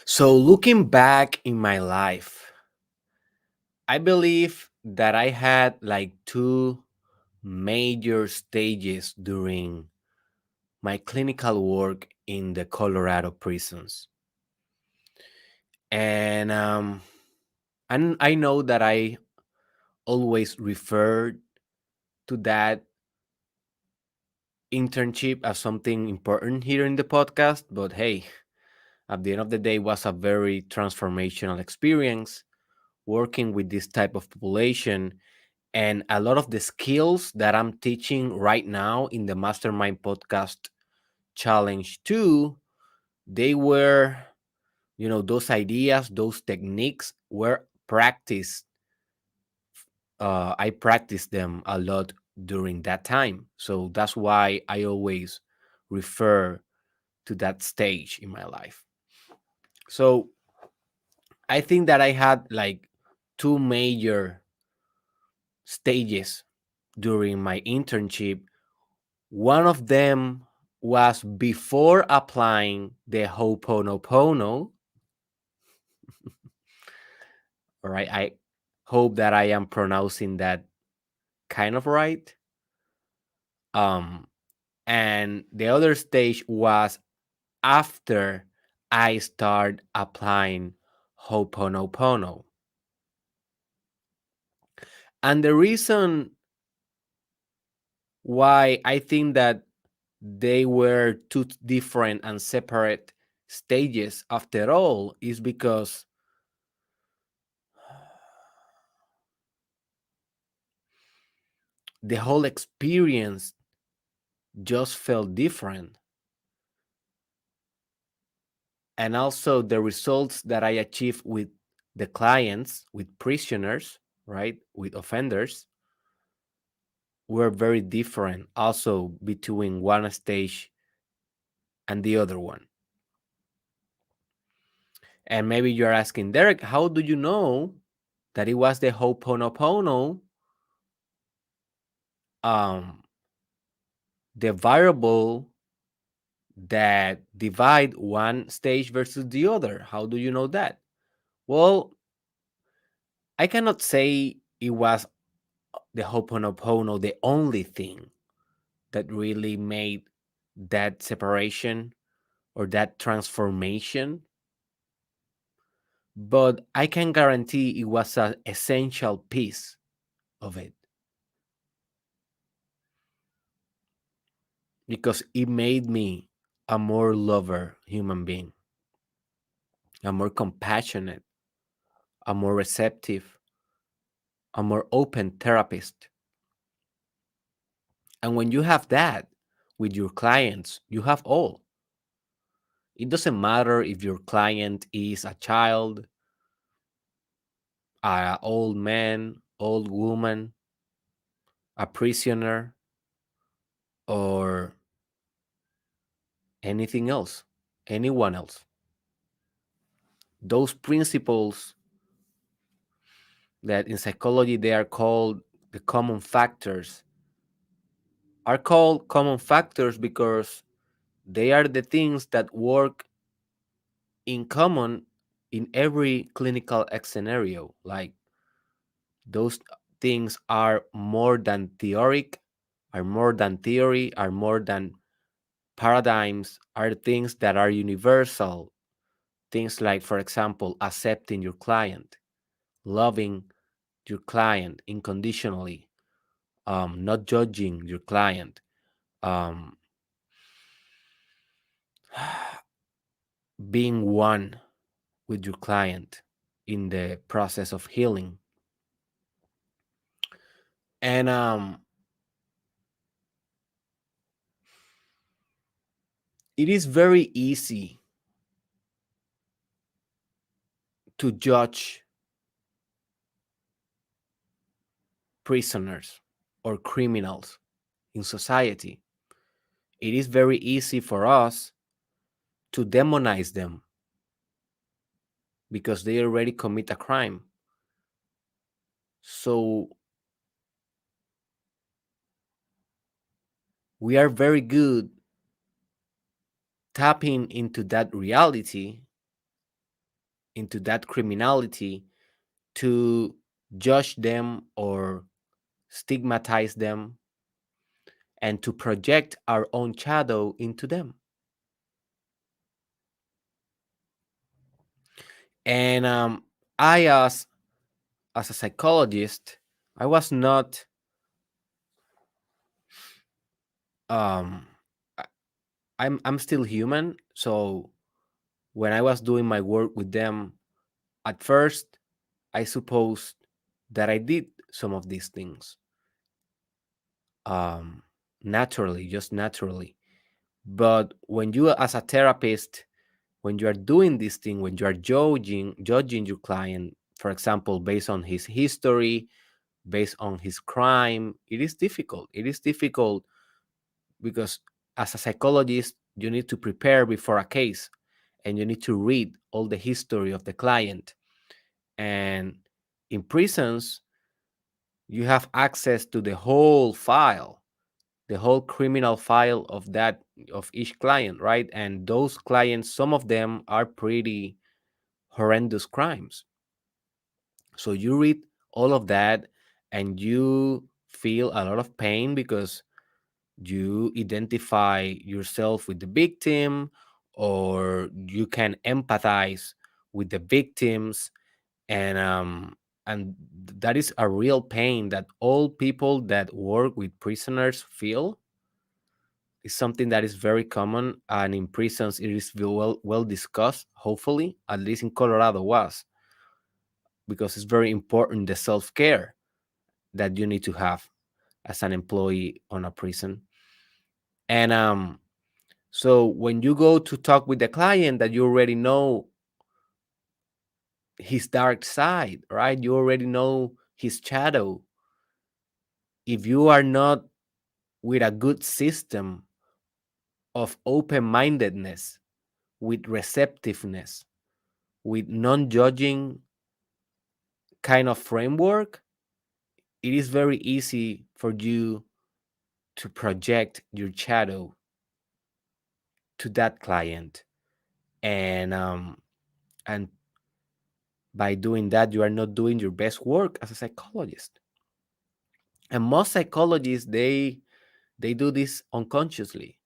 So, looking back in my life, I believe that I had like two major stages during my clinical work in the Colorado prisons. And I know that I always refer to that internship as something important here in the podcast, but hey, at the end of the day, it was a very transformational experience working with this type of population. And a lot of the skills that I'm teaching right now in the Mastermind Podcast Challenge 2, they were, those ideas, those techniques were practiced. I practiced them a lot during that time. So that's why I always refer to that stage in my life. So I think that I had like two major stages during my internship. One of them was before applying the Hoponopono. All right, I hope that I am pronouncing that kind of right. Um, and the other stage was after I start applying Hoponopono. And the reason why I think that they were two different and separate stages after all is because the whole experience just felt different. And also the results that I achieved with the clients, with prisoners, right, with offenders, were very different also between one stage and the other one. And maybe you're asking, Derek, how do you know that it was the Ho'oponopono, um, the variable that divide one stage versus the other? How do you know that? Well, I cannot say it was the Ho'oponopono the only thing that really made that separation or that transformation, but I can guarantee it was an essential piece of it because it made me a more lover human being, a more compassionate, a more receptive, a more open therapist. And when you have that with your clients, you have all. It doesn't matter if your client is a child, an old man, old woman, a prisoner, or anything else, anyone else. Those principles that in psychology they are called the common factors are called common factors because they are the things that work in common in every clinical scenario. Like those things are more than theoric, are more than theory, are more than paradigms, are things that are universal. Things like, for example, accepting your client, loving your client unconditionally, not judging your client, um, being one with your client in the process of healing. And it is very easy to judge prisoners or criminals in society. It is very easy for us to demonize them because they already commit a crime. So we are very good tapping into that reality into that criminality to judge them or stigmatize them and to project our own shadow into them. And I, as a psychologist, I was not. Um, I- I'm still human, so when I was doing my work with them, at first I supposed that I did some of these things um, naturally, just naturally. But when you, as a therapist, when you are doing this thing, when you are judging your client, for example, based on his history, based on his crime, it is difficult. It is difficult because as a psychologist, you need to prepare before a case and you need to read all the history of the client. And in prisons, you have access to the whole file, the whole criminal file of that, of each client, right? And those clients, some of them are pretty horrendous crimes. So you read all of that and you feel a lot of pain because you identify yourself with the victim, or you can empathize with the victims. And that is a real pain that all people that work with prisoners feel. Is something that is very common, and in prisons it is well discussed, hopefully, at least in Colorado was, because it's very important, the self-care that you need to have as an employee on a prison. And so when you go to talk with the client that you already know his dark side, right? You already know his shadow. If you are not with a good system of open-mindedness, with receptiveness, with non-judging kind of framework, it is very easy for you to project your shadow to that client. And by doing that, you are not doing your best work as a psychologist. And most psychologists, they do this unconsciously.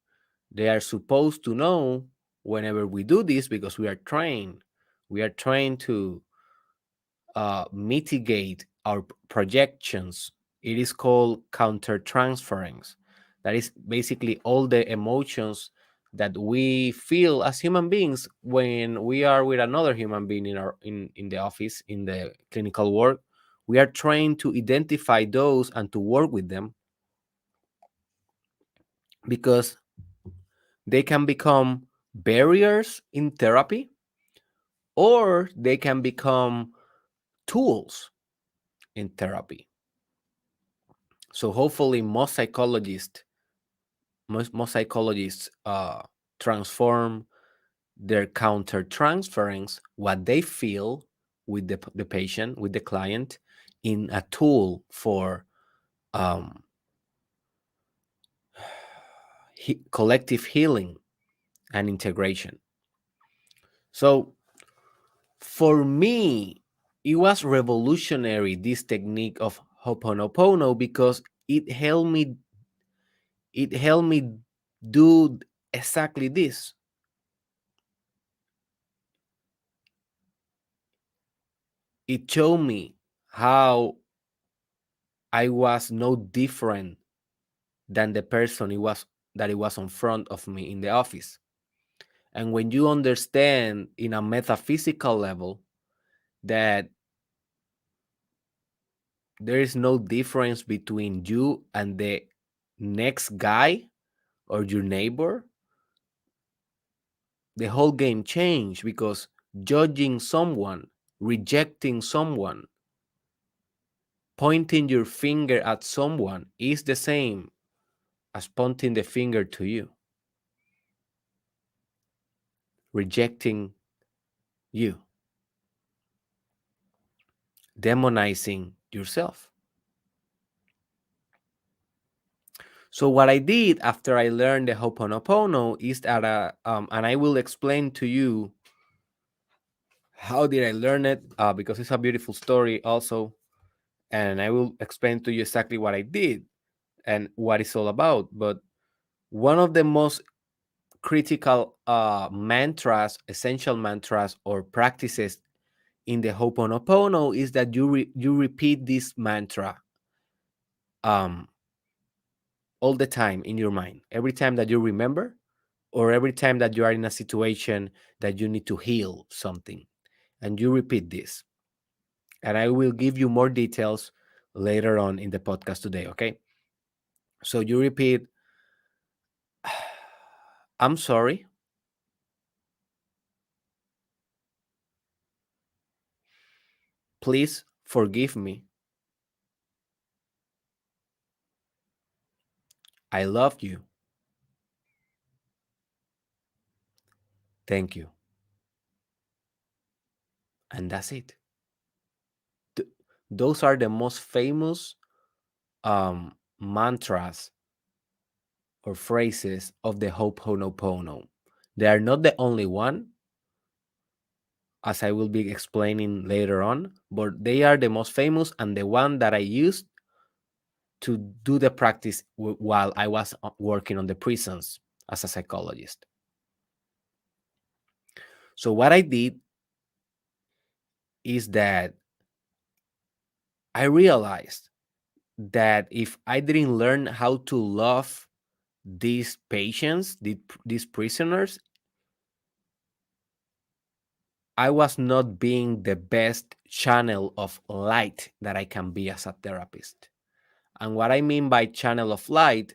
They are supposed to know whenever we do this, because we are trained to mitigate our projections. It is called countertransference. That is basically all the emotions that we feel as human beings when we are with another human being in the office, in the clinical work. We are trained to identify those and to work with them, because they can become barriers in therapy, or they can become tools in therapy. So hopefully most psychologists transform their counter transference, what they feel with the patient, with the client, in a tool for um, collective healing and integration. So for me, it was revolutionary, this technique of Hoponopono, because it helped me do exactly this. It showed me how I was no different than the person it was in front of me in the office. And when you understand in a metaphysical level that there is no difference between you and the next guy or your neighbor, the whole game changed, because judging someone, rejecting someone, pointing your finger at someone is the same as pointing the finger to you, rejecting you, demonizing yourself. So what I did after I learned the Hoponopono is that, and I will explain to you How did I learn it? Because it's a beautiful story, also, and I will explain to you exactly what I did and what it's all about. But one of the most critical mantras, essential mantras or practices in the Hoponopono is that you repeat this mantra um, all the time in your mind. Every time that you remember, or every time that you are in a situation that you need to heal something, and you repeat this. And I will give you more details later on in the podcast today. Okay. So you repeat, I'm sorry. Please forgive me. I love you. Thank you. And that's it. Th- those are the most famous mantras or phrases of the Ho'oponopono. They are not the only one, as I will be explaining later on, but they are the most famous and the one that I used to do the practice while I was working on the prisons as a psychologist. So what I did is that I realized that if I didn't learn how to love these patients, these prisoners, I was not being the best channel of light that I can be as a therapist. And what I mean by channel of light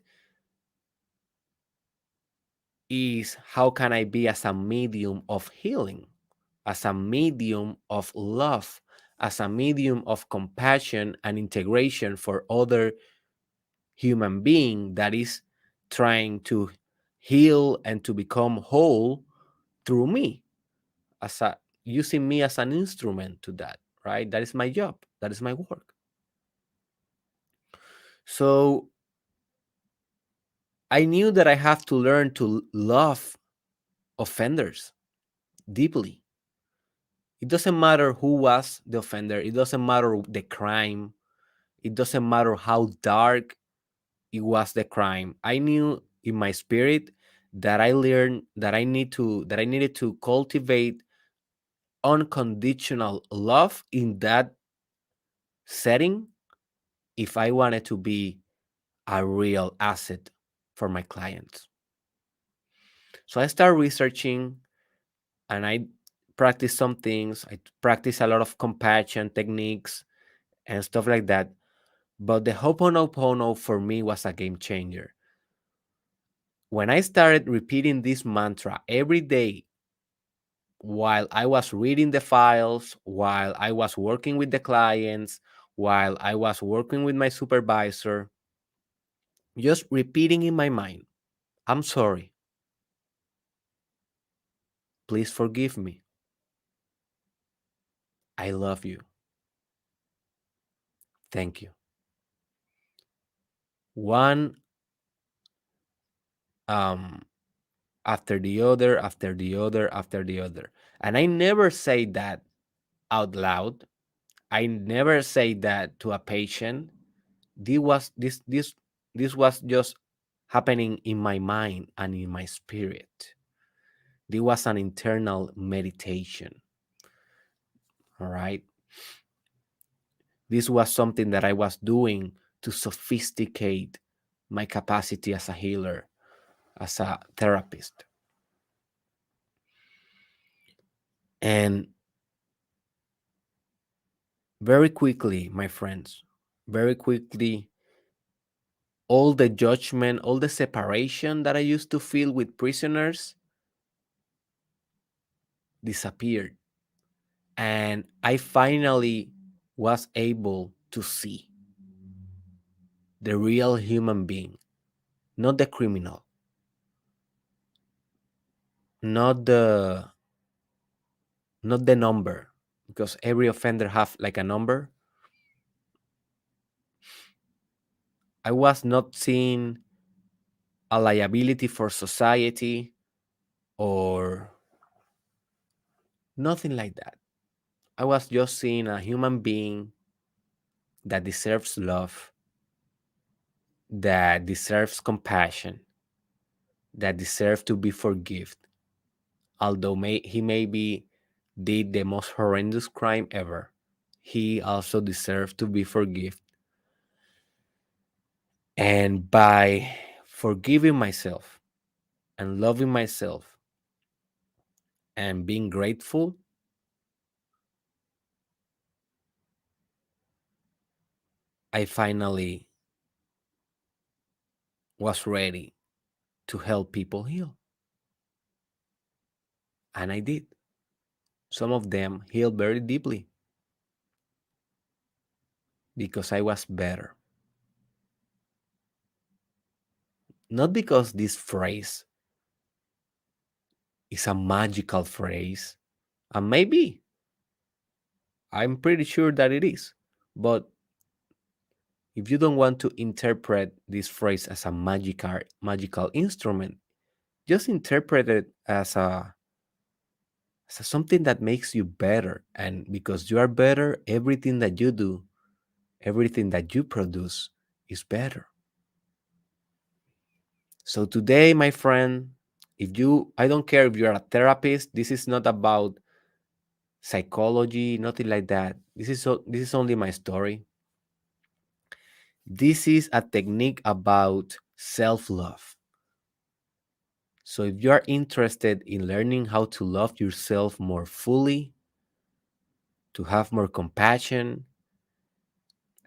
is how can I be as a medium of healing, as a medium of love, as a medium of compassion and integration for other human being that is trying to heal and to become whole through me, as a using me as an instrument to that, right? That is my job, that is my work. So I knew that I have to learn to love offenders deeply. It doesn't matter who was the offender, it doesn't matter the crime, it doesn't matter how dark it was the crime. I knew in my spirit that I learned that I needed to cultivate unconditional love in that setting if I wanted to be a real asset for my clients. So I started researching and I practiced some things. I practiced a lot of compassion techniques and stuff like that. But the Ho'oponopono for me was a game changer. When I started repeating this mantra every day while I was reading the files, while I was working with the clients, while I was working with my supervisor, just repeating in my mind, I'm sorry. Please forgive me. I love you. Thank you. One um, after the other, after the other, after the other. And I never say that out loud. I never say that to a patient. This was just happening in my mind and in my spirit. This was an internal meditation. All right. This was something that I was doing to sophisticate my capacity as a healer, as a therapist. And very quickly, my friends, very quickly, all the judgment, all the separation that I used to feel with prisoners disappeared. And I finally was able to see the real human being, not the criminal, not the number, because every offender have like a number. I was not seeing a liability for society or nothing like that. I was just seeing a human being that deserves love, that deserves compassion, that deserves to be forgiven. Although he maybe did the most horrendous crime ever, he also deserves to be forgiven. And by forgiving myself and loving myself and being grateful, I finally was ready to help people heal. And I did. Some of them healed very deeply because I was better. Not because this phrase is a magical phrase, and maybe I'm pretty sure that it is. But if you don't want to interpret this phrase as a magical instrument, just interpret it as something that makes you better. And because you are better, everything that you do, everything that you produce is better. So today, my friend, I don't care if you're a therapist, this is not about psychology, nothing like that. This is only my story. This is a technique about self-love. So if you are interested in learning how to love yourself more fully, to have more compassion,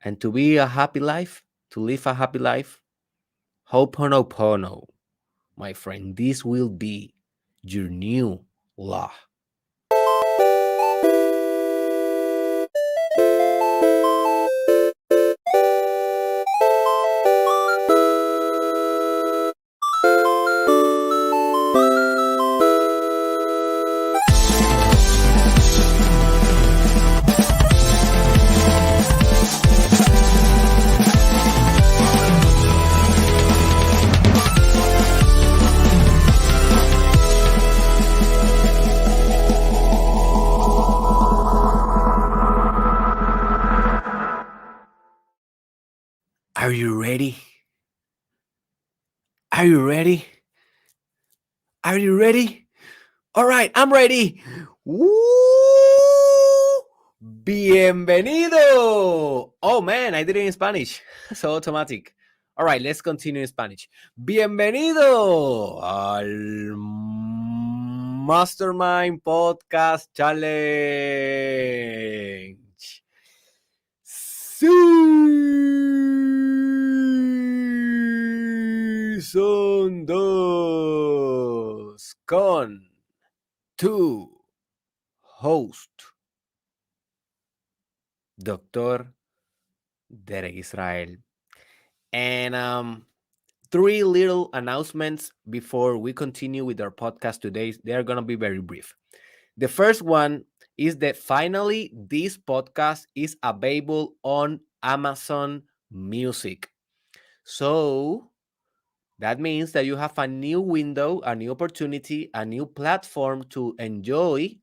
and to be a happy life, to live a happy life, Hoponopono, my friend, this will be your new law. Are you ready? Are you ready? Are you ready? All right, I'm ready. Woo! Bienvenido. Oh man, I did it in Spanish. So automatic. All right, let's continue in Spanish. Bienvenido al Mastermind Podcast Challenge. Season 2 con tu host, Doctor Derek Israel. And three little announcements before we continue with our podcast today. They're going to be very brief. The first one is that finally this podcast is available on Amazon Music. So that means that you have a new window, a new opportunity, a new platform to enjoy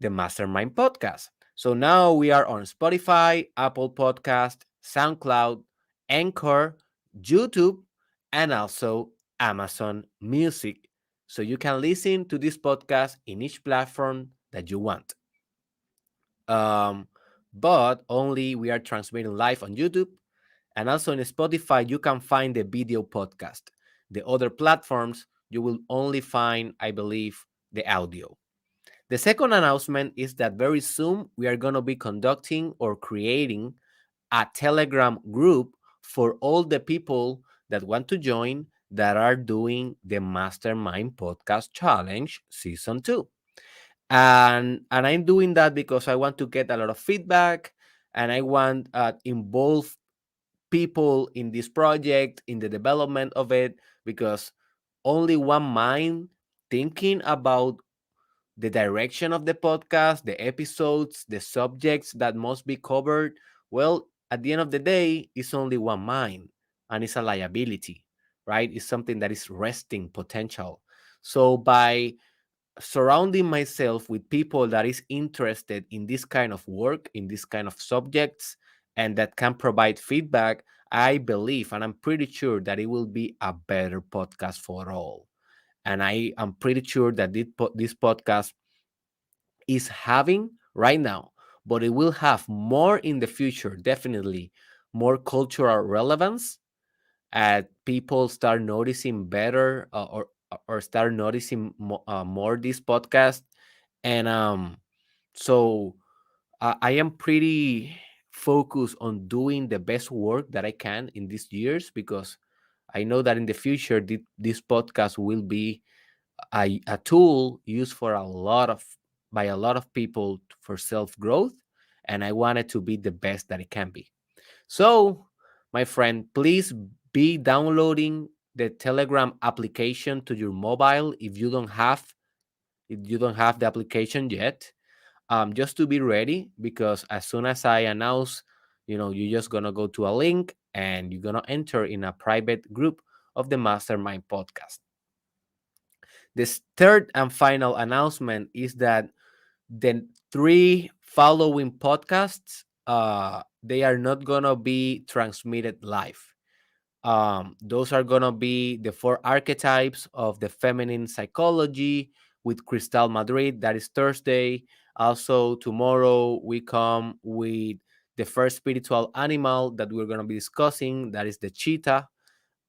the Mastermind podcast. So now we are on Spotify, Apple Podcast, SoundCloud, Anchor, YouTube, and also Amazon Music. So you can listen to this podcast in each platform that you want. But only we are transmitting live on YouTube, and also in Spotify, you can find the video podcast. The other platforms, you will only find, I believe, the audio. The second announcement is that very soon we are going to be conducting or creating a Telegram group for all the people that want to join that are doing the Mastermind Podcast Challenge Season 2. And I'm doing that because I want to get a lot of feedback, and I want involve people in this project, in the development of it, because only one mind thinking about the direction of the podcast, the episodes, the subjects that must be covered, well, at the end of the day, it's only one mind, and it's a liability, right? It's something that is resting potential. So by surrounding myself with people that is interested in this kind of work, in this kind of subjects, and that can provide feedback, I believe and I'm pretty sure that it will be a better podcast for all. And I am pretty sure that this podcast is having right now, but it will have more in the future, definitely more cultural relevance, people start noticing better, or start noticing more this podcast. And so I am pretty focused on doing the best work that I can in these years, because I know that in the future this podcast will be a tool used for a lot of by a lot of people for self growth, and I want it to be the best that it can be. So, my friend, please be downloading the Telegram application to your mobile if you don't have the application yet. Just to be ready, because as soon as I announce, you're just gonna go to a link and you're gonna enter in a private group of the Mastermind podcast. This third and final announcement is that the three following podcasts, they are not gonna be transmitted live. Those are gonna be the four archetypes of the feminine psychology with Cristal Madrid. That is Thursday. Also, tomorrow we come with the first spiritual animal that we're gonna be discussing. That is the cheetah.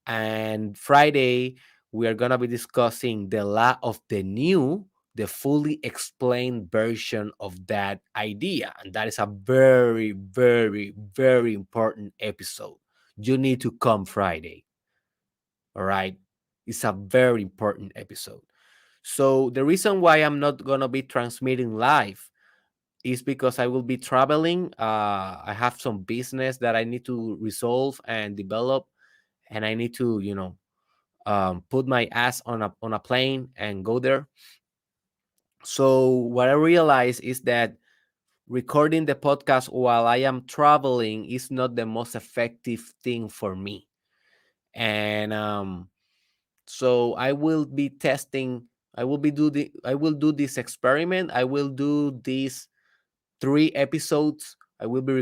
And Friday, we are going to be discussing the law of the new, the fully explained version of that idea. And that is a very, very, very important episode. You need to come Friday. All right. It's a very important episode. So, the reason why I'm not going to be transmitting live is because I will be traveling. I have some business that I need to resolve and develop, and I need to, put my ass on a plane and go there. So what I realized is that recording the podcast while I am traveling is not the most effective thing for me. And so I will be testing. I will do this experiment. I will do these 3 episodes. I will be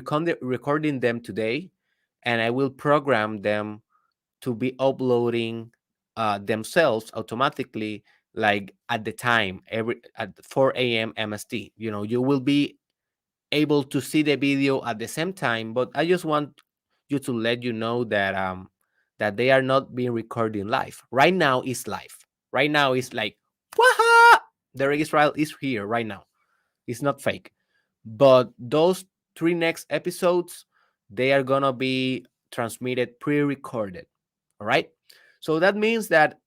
recording them today, and I will program them to be uploading themselves automatically, like at the time, every at 4 a.m. MST. You will be able to see the video at the same time, but I just want you to let you know that that they are not being recording live. Right now is live. Right now is like, waha! The Israel is here right now. It's not fake. But those 3 next episodes, they are gonna be transmitted pre-recorded. All right. So that means that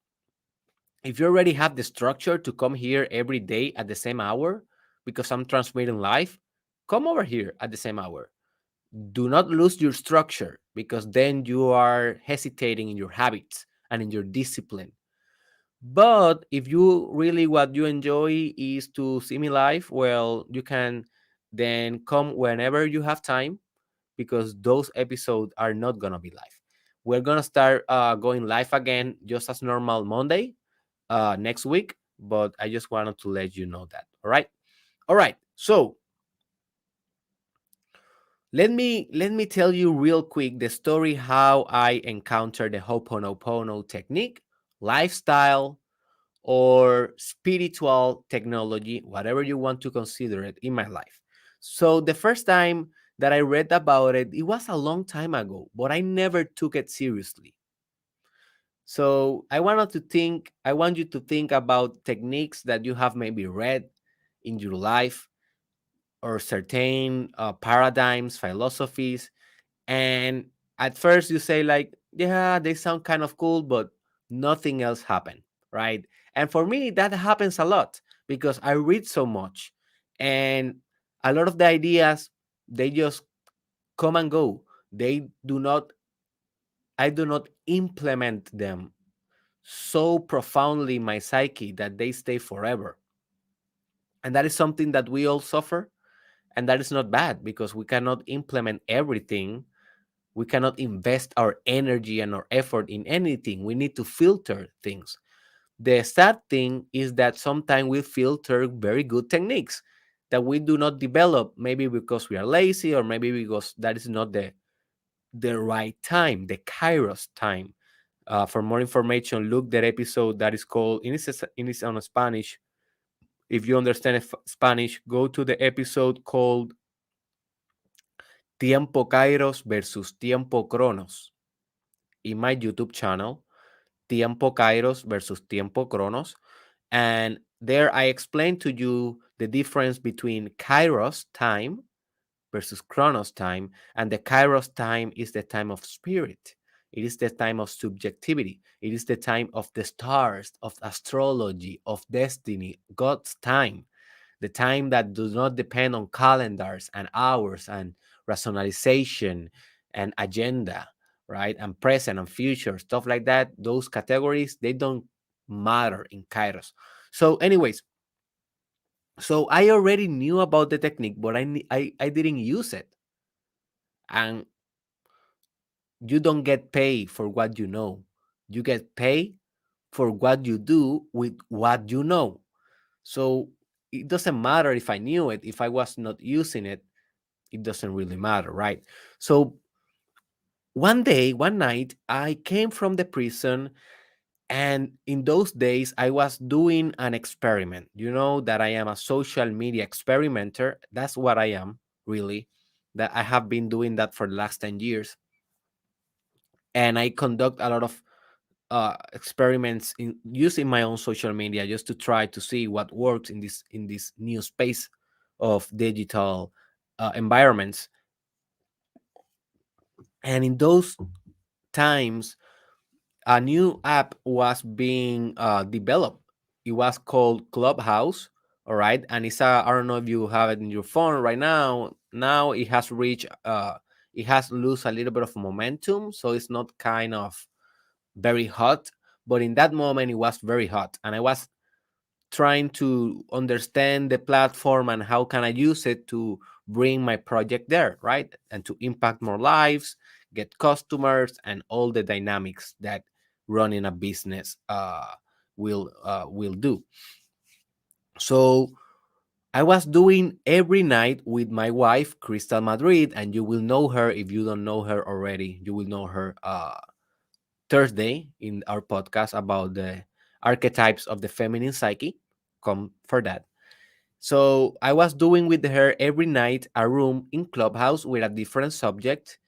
if you already have the structure to come here every day at the same hour, because I'm transmitting live, come over here at the same hour. Do not lose your structure, because then you are hesitating in your habits and in your discipline. But if you really what you enjoy is to see me live, well, you can then come whenever you have time, because those episodes are not gonna be live. We're gonna start going live again just as normal Monday next week, but I just wanted to let you know that. All right. All right. So let me tell you real quick the story how I encountered the Hoponopono technique, lifestyle, or spiritual technology, whatever you want to consider it, in my life. So the first time that I read about it, it was a long time ago, but I never took it seriously. So I want you to think about techniques that you have maybe read in your life, or certain paradigms, philosophies. And at first you say like, yeah, they sound kind of cool, but nothing else happened, right? And for me, that happens a lot, because I read so much, and a lot of the ideas, they just come and go. They do not, I do not implement them so profoundly in my psyche that they stay forever. And that is something that we all suffer. And that is not bad, because we cannot implement everything. We cannot invest our energy and our effort in anything. We need to filter things. The sad thing is that sometimes we filter very good techniques that we do not develop, maybe because we are lazy or maybe because that is not the right time, the Kairos time. For more information, look that episode that is called in is on Spanish. If you understand Spanish, go to the episode called Tiempo Kairos versus Tiempo Kronos in my YouTube channel, Tiempo Kairos versus Tiempo Kronos. And there I explain to you the difference between Kairos time versus Kronos time. And the Kairos time is the time of spirit. It is the time of subjectivity. It is the time of the stars, of astrology, of destiny, God's time, the time that does not depend on calendars and hours and rationalization and agenda, right? And present and future, stuff like that. Those categories, they don't matter in Kairos. So, anyways, so I already knew about the technique, but I didn't use it. And you don't get paid for what you know. You get paid for what you do with what you know. So it doesn't matter if I knew it, if I was not using it, it doesn't really matter, right? So one day, one night, I came from the prison, and in those days, I was doing an experiment. You know that I am a social media experimenter. That's what I am, really. That I have been doing that for the last 10 years. And I conduct a lot of experiments in using my own social media just to try to see what works in this new space of digital environments. And in those times, a new app was being developed. It was called Clubhouse. All right, and it's a, I don't know if you have it in your phone right now. Now it has reached it has lose a little bit of momentum, so it's not kind of very hot. But in that moment, it was very hot, and I was trying to understand the platform and how can I use it to bring my project there, right? And to impact more lives, get customers, and all the dynamics that running a business will do. So I was doing every night with my wife, Crystal Madrid, and you will know her if you don't know her already. You will know her Thursday in our podcast about the archetypes of the feminine psyche. Come for that. So I was doing with her every night a room in Clubhouse with a different subject.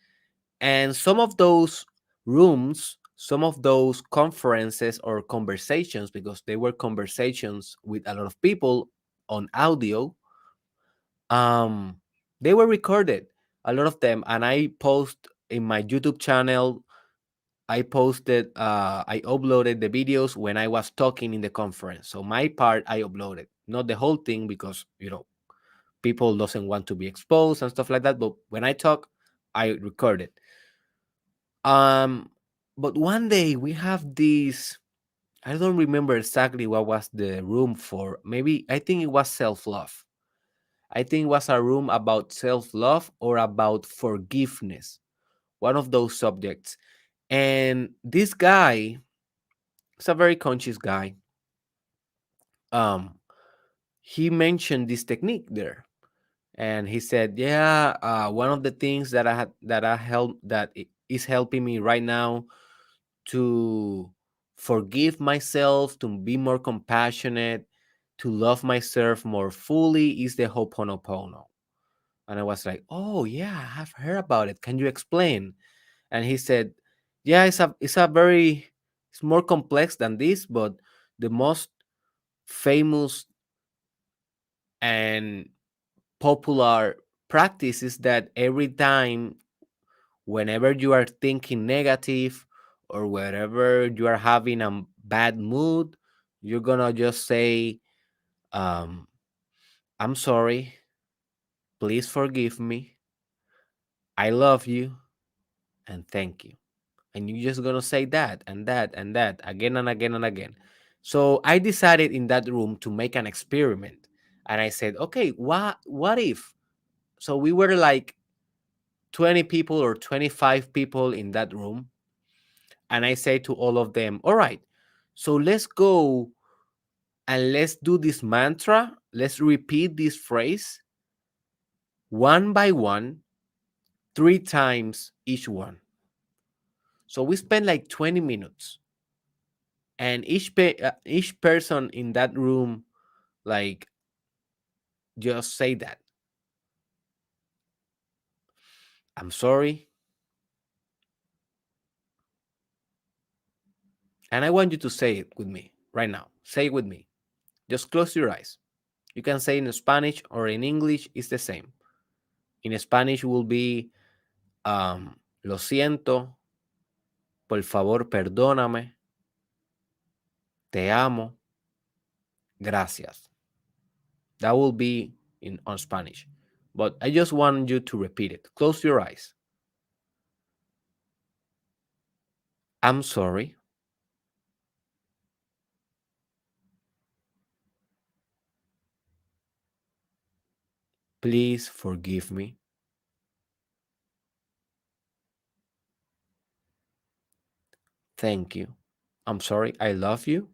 And some of those rooms, some of those conferences or conversations, because they were conversations with a lot of people on audio, um, they were recorded, a lot of them. And I post in my YouTube channel, I uploaded the videos when I was talking in the conference. So my part I uploaded, not the whole thing because, you know, people doesn't want to be exposed and stuff like that. But when I talk, I record it. Um, but one day we have this. I don't remember exactly what was the room for. Maybe I think it was self love. I think it was a room about self love or about forgiveness. One of those subjects. And this guy is a very conscious guy. Um, he mentioned this technique there, and he said, "Yeah, one of the things that I help is helping me right now to forgive myself, to be more compassionate, to love myself more fully is the Hoponopono." And I was like, "Oh yeah, I have heard about it. Can you explain?" And he said, "Yeah, it's more complex than this, but the most famous and popular practice is that every time, whenever you are thinking negative or wherever you are having a bad mood, you're gonna just say, um, I'm sorry, please forgive me, I love you, and thank you. And you're just gonna say that and that and that again and again and again. So I decided in that room to make an experiment. And I said, okay, what if? So we were like 20 people or 25 people in that room. And I say to all of them, all right, So let's go and let's do this mantra. Let's repeat this phrase one by one, 3 times each one. So we spend like 20 minutes, and each person in that room, like, just say that. I'm sorry. And I want you to say it with me right now. Say it with me. Just close your eyes. You can say in Spanish or in English, it's the same. In Spanish will be lo siento, por favor, perdóname, te amo, gracias. That will be in on Spanish. But I just want you to repeat it. Close your eyes. I'm sorry. Please forgive me. Thank you. I'm sorry. I love you.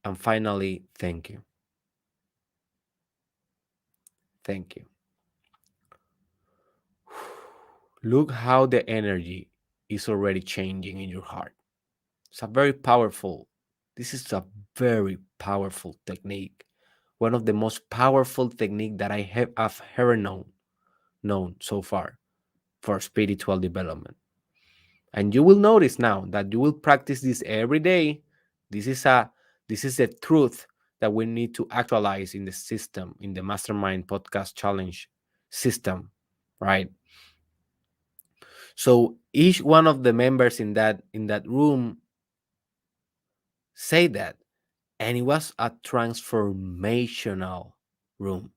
And finally, thank you. Thank you. Look how the energy is already changing in your heart. It's a very powerful, this is a very powerful technique. One of the most powerful technique that I've ever known so far for spiritual development. And you will notice now that you will practice this every day. This is a this is a truth that we need to actualize in the system, in the Mastermind Podcast Challenge system, right? So each one of the members in that room say that, and it was a transformational room.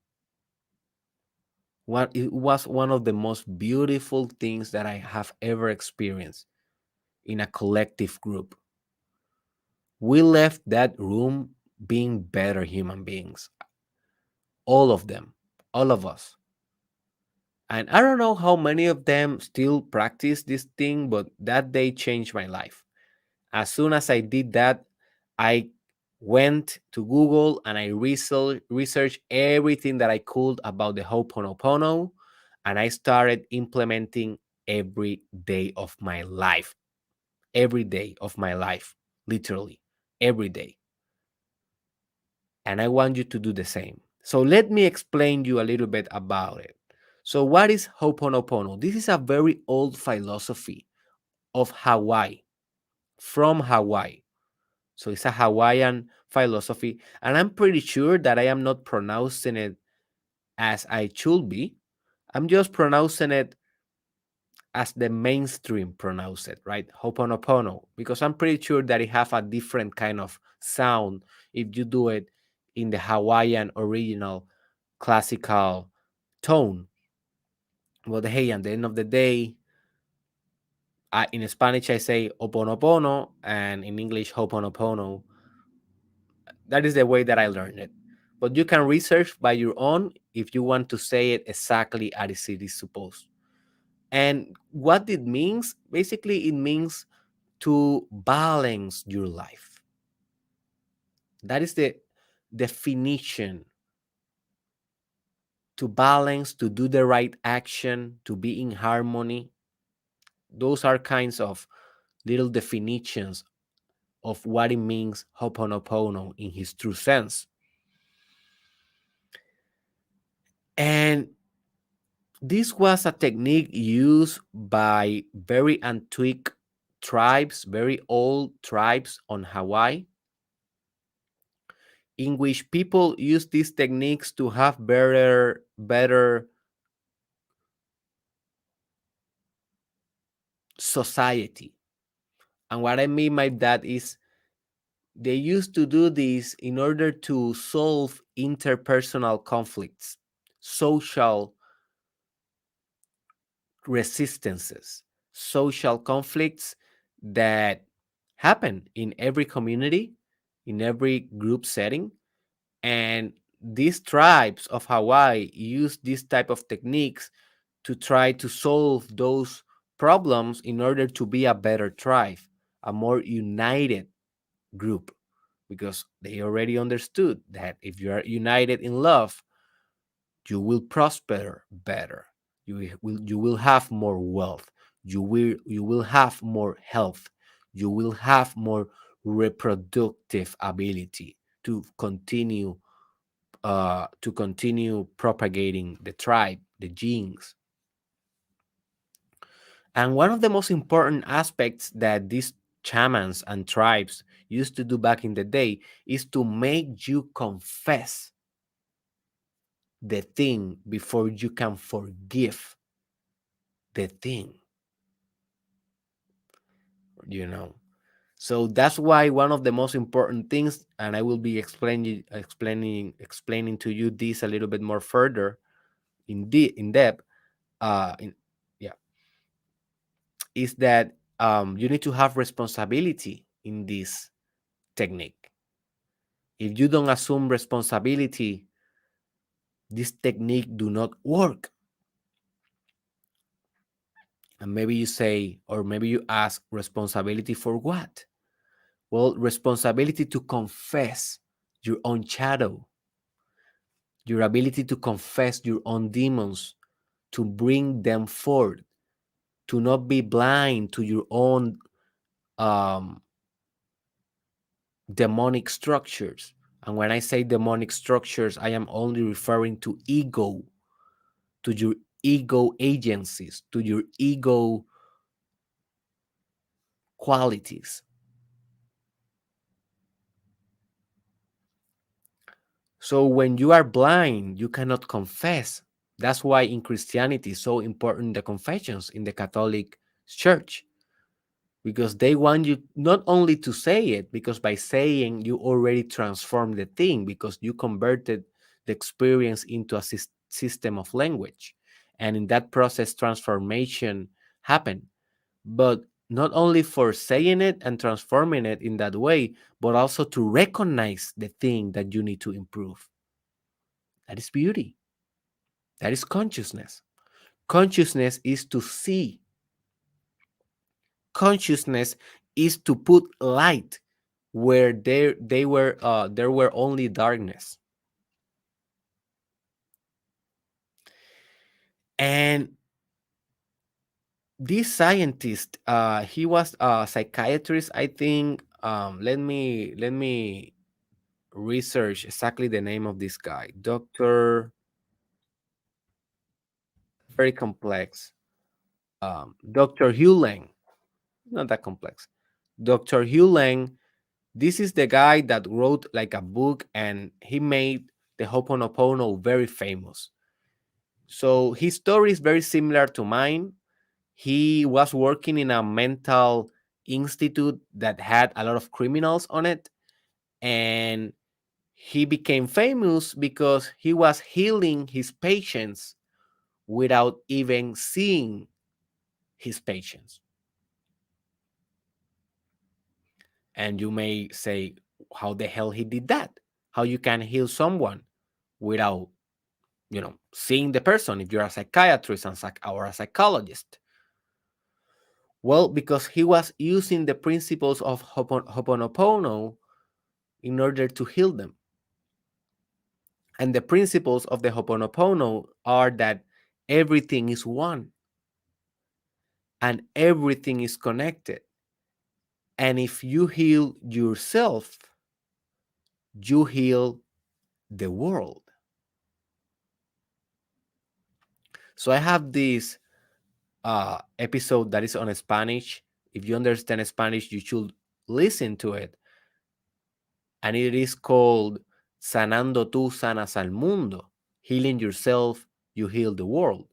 It was one of the most beautiful things that I have ever experienced in a collective group. We left that room being better human beings, all of them, all of us. And I don't know how many of them still practice this thing, but that day changed my life. As soon as I did that, I went to Google and I researched everything that I could about the Hoponopono, and I started implementing every day of my life. Every day of my life, literally, every day. And I want you to do the same. So let me explain you a little bit about it. So what is Hoponopono? This is a very old philosophy of Hawaii, from Hawaii. So it's a Hawaiian philosophy, and I'm pretty sure that I am not pronouncing it as I should be. I'm just pronouncing it as the mainstream pronounce it, right? Hoponopono, because I'm pretty sure that it have a different kind of sound if you do it in the Hawaiian original classical tone. But hey, at the end of the day, in Spanish I say oponopono, and in English hoponopono. That is the way that I learned it. But you can research by your own if you want to say it exactly as it is supposed. And what it means, basically, it means to balance your life. That is the definition. To balance, to do the right action, to be in harmony. Those are kinds of little definitions of what it means Hoponopono in his true sense. And this was a technique used by very antique tribes, very old tribes on Hawaii, in which people use these techniques to have better society. And what I mean by that is they used to do this in order to solve interpersonal conflicts, social resistances, social conflicts that happen in every community, in every group setting. And these tribes of Hawaii use this type of techniques to try to solve those problems in order to be a better tribe, a more united group, because they already understood that if you are united in love, you will prosper better. You will have more wealth. You will have more health. You will have more reproductive ability to continue propagating the tribe, the genes. And one of the most important aspects that these shamans and tribes used to do back in the day is to make you confess the thing before you can forgive the thing, you know. So that's why one of the most important things, and I will be explaining to you this a little bit more further in depth, in yeah, is that you need to have responsibility in this technique. If you don't assume responsibility, this technique do not work. And maybe you say, or maybe you ask, responsibility for what? Well, responsibility to confess your own shadow, your ability to confess your own demons, to bring them forth, to not be blind to your own um, demonic structures. And when I say demonic structures, I am only referring to ego, to your ego agencies, to your ego qualities. So when you are blind, you cannot confess. That's why in Christianity is so important the confessions in the Catholic Church, because they want you not only to say it, because by saying you already transform the thing, because you converted the experience into a system of language, and in that process transformation happened. But not only for saying it and transforming it in that way, but also to recognize the thing that you need to improve. That is beauty. That is consciousness. Consciousness is to see. Consciousness is to put light where there were only darkness. And this scientist, he was a psychiatrist, I think. Let me research exactly the name of this guy. Doctor, very complex. Dr. Hugh Lang, not that complex. Dr. Hugh Lang. This is the guy that wrote like a book, and he made the Hoponopono very famous. So his story is very similar to mine. He was working in a mental institute that had a lot of criminals on it, and he became famous because he was healing his patients without even seeing his patients. And you may say, how the hell he did that? How you can heal someone without seeing the person, if you're a psychiatrist or a psychologist? Well, because he was using the principles of Hoponopono in order to heal them. And the principles of the Hoponopono are that everything is one and everything is connected. And if you heal yourself, you heal the world. So I have this episode that is on Spanish. If you understand Spanish, you should listen to it. And it is called Sanando tú sanas al mundo. Healing yourself, you heal the world.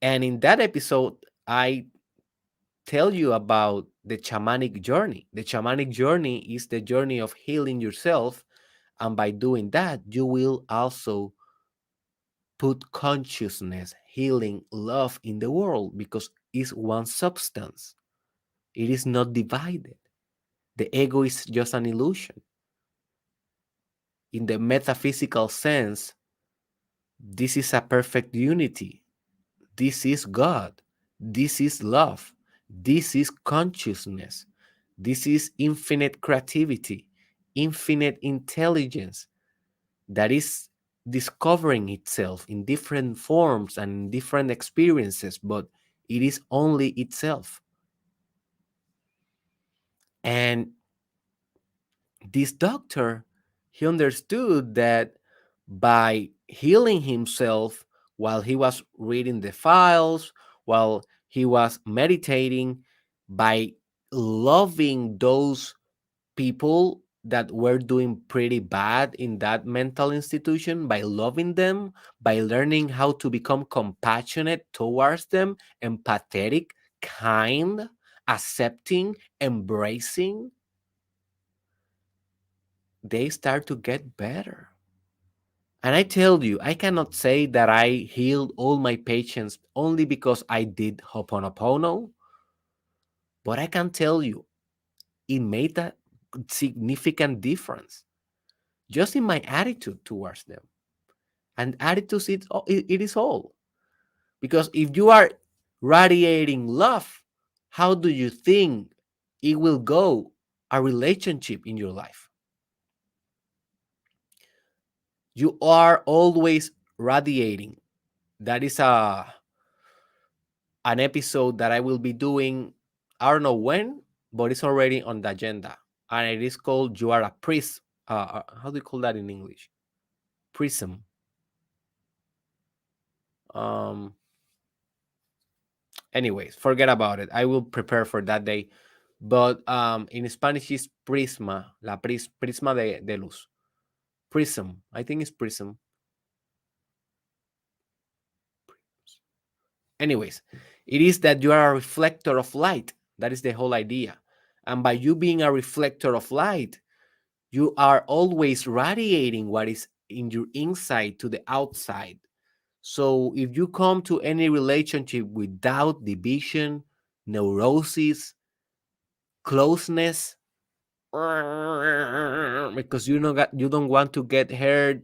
And in that episode, I tell you about the shamanic journey. The shamanic journey is the journey of healing yourself. And by doing that, you will also put consciousness, healing, love in the world, because it's one substance. It is not divided. The ego is just an illusion. In the metaphysical sense, this is a perfect unity. This is God. This is love. This is consciousness. This is infinite creativity, infinite intelligence that is discovering itself in different forms and in different experiences, but it is only itself. And this doctor, he understood that by healing himself while he was reading the files, while he was meditating, by loving those people that were doing pretty bad in that mental institution, by loving them, by learning how to become compassionate towards them, empathetic, kind, accepting, embracing, they start to get better. And I tell you, I cannot say that I healed all my patients only because I did Hoponopono, but I can tell you it made a significant difference just in my attitude towards them. And attitude, it is all. Because if you are radiating love, how do you think it will go a relationship in your life? You are always radiating. That is an episode that I will be doing. I don't know when, but it's already on the agenda, and it is called "You Are a Prism." How do you call that in English? Prism. Um. Anyways, forget about it. I will prepare for that day. But in Spanish is prisma, prisma de luz. Prism. I think it's prism. Anyways, it is that you are a reflector of light. That is the whole idea. And by you being a reflector of light, you are always radiating what is in your inside to the outside. So if you come to any relationship without division, neurosis, closeness, because you don't want to get hurt,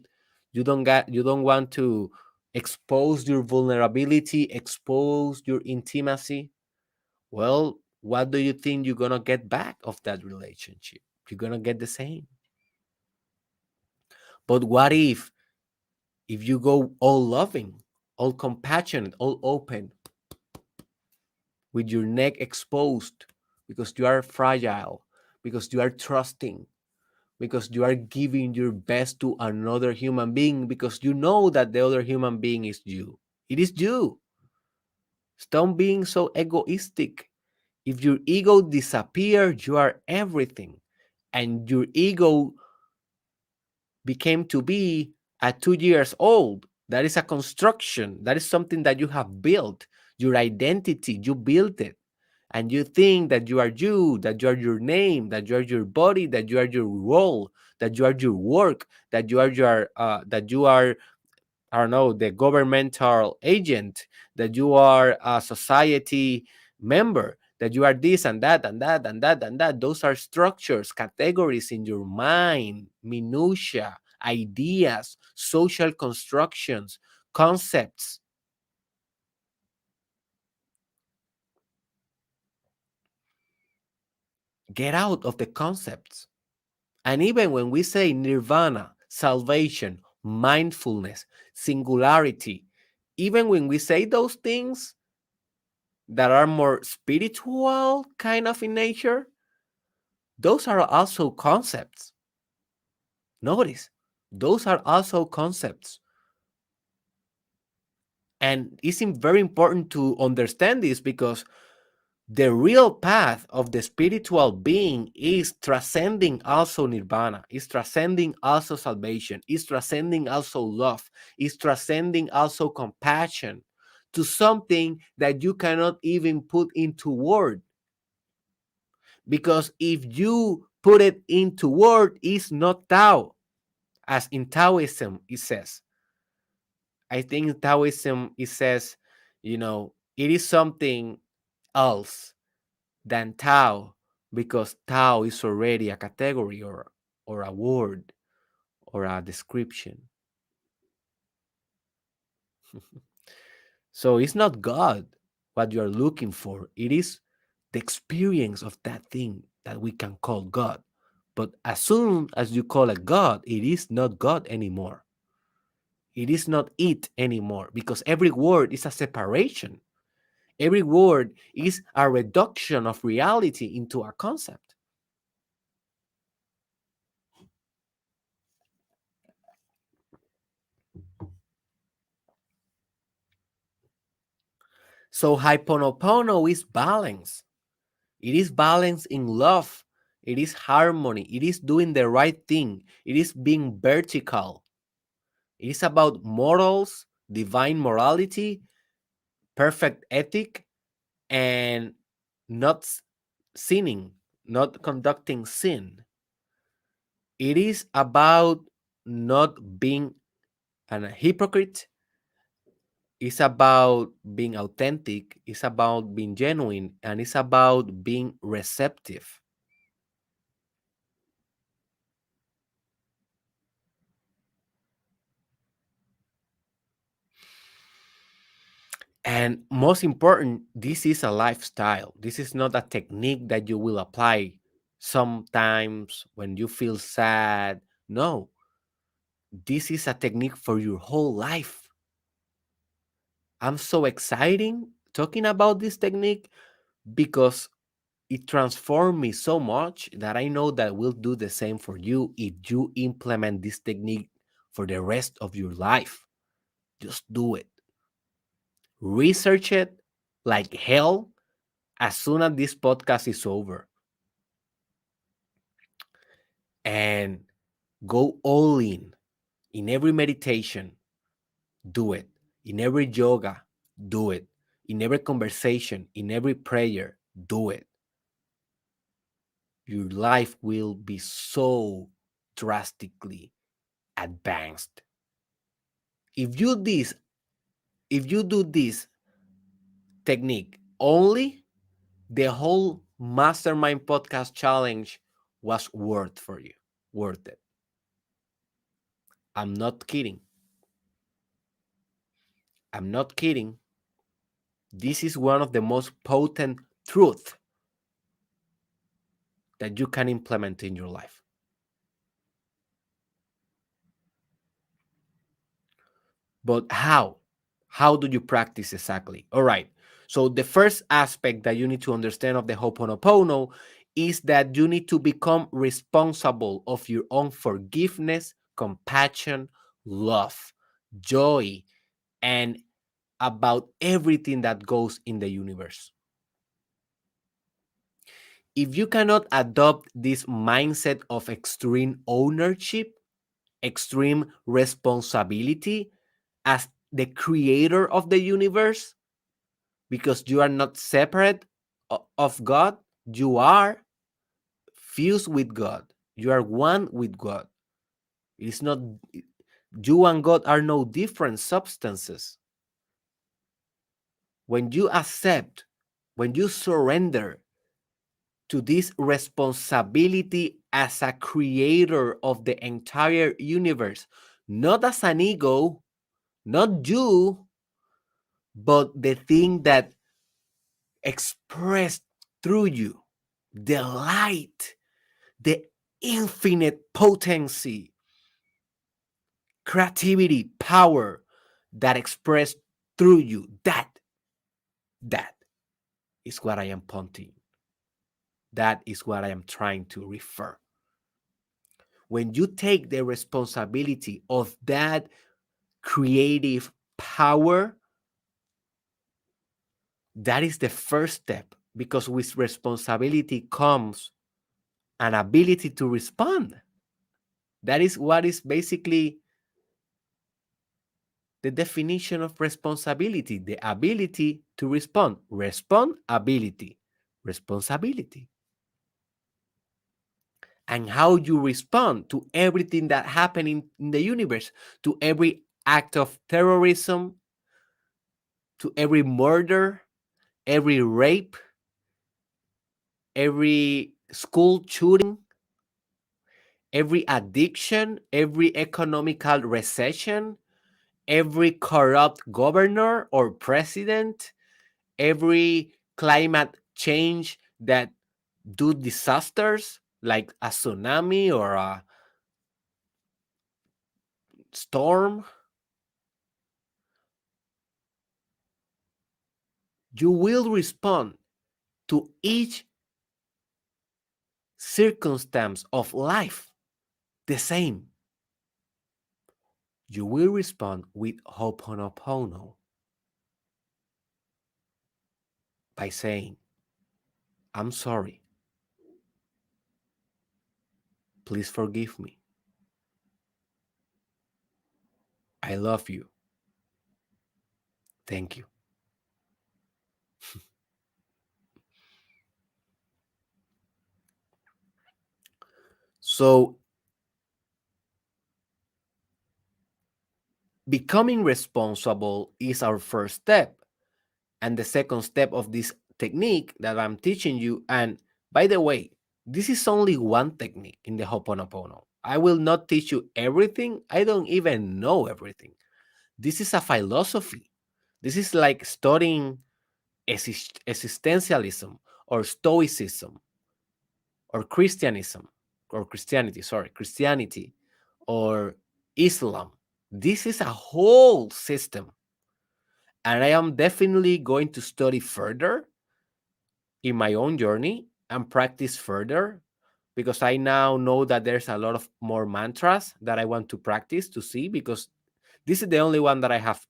you don't want to expose your vulnerability, expose your intimacy. Well, what do you think you're gonna get back of that relationship? You're gonna get the same. But what if you go all loving, all compassionate, all open, with your neck exposed because you are fragile, because you are trusting, because you are giving your best to another human being, because you know that the other human being is you. It is you. Stop being so egoistic. If your ego disappears, you are everything. And your ego became to be at 2 years old. That is a construction. That is something that you have built. Your identity, you built it. And you think that you, that you are your name, that you are your body, that you are your role, that you are your work, that you are, I don't know, the governmental agent, that you are a society member, that you are this and that and that and that and that. Those are structures, categories in your mind, minutia, ideas, social constructions, concepts. Get out of the concepts. And even when we say nirvana, salvation, mindfulness, singularity, even when we say those things that are more spiritual kind of in nature, those are also concepts. Notice, those are also concepts. And it's very important to understand this because the real path of the spiritual being is transcending also nirvana, is transcending also salvation, is transcending also love, is transcending also compassion to something that you cannot even put into word. Because if you put it into word, it's not Tao, as in Taoism it says. I think in Taoism it says, it is something else than Tao, because Tao is already a category or a word or a description. So it's not God. what you are looking for. It is the experience of that thing that we can call God. But as soon as you call it God, it is not God anymore. It is not it anymore, because every word is a separation. Every word is a reduction of reality into a concept. So Hoponopono is balance. It is balance in love. It is harmony. It is doing the right thing. It is being vertical. It is about morals, divine morality, perfect ethic, and not sinning, not conducting sin. It is about not being a hypocrite. It's about being authentic. It's about being genuine. And it's about being receptive. And most important, this is a lifestyle. This is not a technique that you will apply sometimes when you feel sad. No, this is a technique for your whole life. I'm so excited talking about this technique because it transformed me so much that I know that will do the same for you if you implement this technique for the rest of your life. Just do it. Research it like hell as soon as this podcast is over, and go all in every meditation. Do it. In every yoga, do it. In every conversation, in every prayer, do it. Your life will be so drastically advanced. If you this if you do this technique only, the whole mastermind podcast challenge was worth for you. Worth it. I'm not kidding. I'm not kidding. This is one of the most potent truths that you can implement in your life. But how? How do you practice exactly? All right. So the first aspect that you need to understand of the Hoponopono is that you need to become responsible of your own forgiveness, compassion, love, joy, and about everything that goes in the universe. If you cannot adopt this mindset of extreme ownership, extreme responsibility as the creator of the universe, because you are not separate of God, you are fused with God. You are one with God. It is not, you and God are no different substances. When you accept, when you surrender to this responsibility as a creator of the entire universe, not as an ego, not you, but the thing that expressed through you, the light, the infinite potency, creativity, power that expressed through you. That is what I am pointing. That is what I am trying to refer. When you take the responsibility of that creative power, that is the first step, because with responsibility comes an ability to respond. That is what is basically the definition of responsibility, the ability to respond. Respondability, responsibility. And how you respond to everything that happened in the universe, to every act of terrorism, to every murder, every rape, every school shooting, every addiction, every economical recession, every corrupt governor or president, every climate change that do disasters like a tsunami or a storm, you will respond to each circumstance of life the same. You will respond with Hoponopono by saying, I'm sorry. Please forgive me. I love you. Thank you. So, becoming responsible is our first step. And the second step of this technique that I'm teaching you, and by the way, this is only one technique in the Hoponopono. I will not teach you everything. I don't even know everything. This is a philosophy. This is like studying existentialism or stoicism or Christianity or Islam. This is a whole system. And I am definitely going to study further in my own journey and practice further because I now know that there's a lot of more mantras that I want to practice to see because this is the only one that I have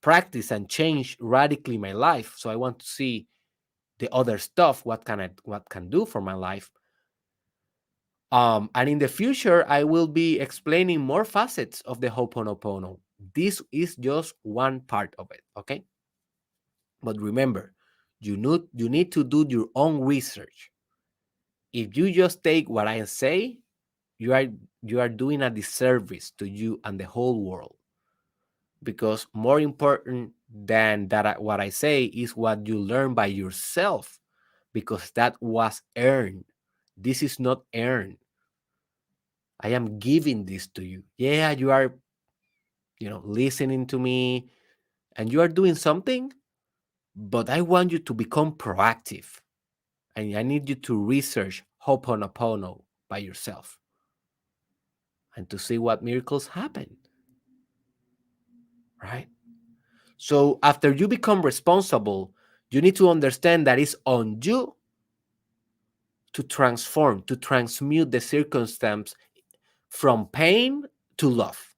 practiced and changed radically my life. So I want to see the other stuff, what can do for my life. And in the future, I will be explaining more facets of the Hoponopono. This is just one part of it, okay? But remember, you need to do your own research. If you just take what I say, you are you are doing a disservice to you and the whole world. Because more important than that, what I say is what you learn by yourself, because that was earned. This is not earned. I am giving this to you. Yeah, you are, listening to me and you are doing something, but I want you to become proactive. And I need you to research Hoponopono by yourself and to see what miracles happen, right? So after you become responsible, you need to understand that it's on you to transform, to transmute the circumstance from pain to love,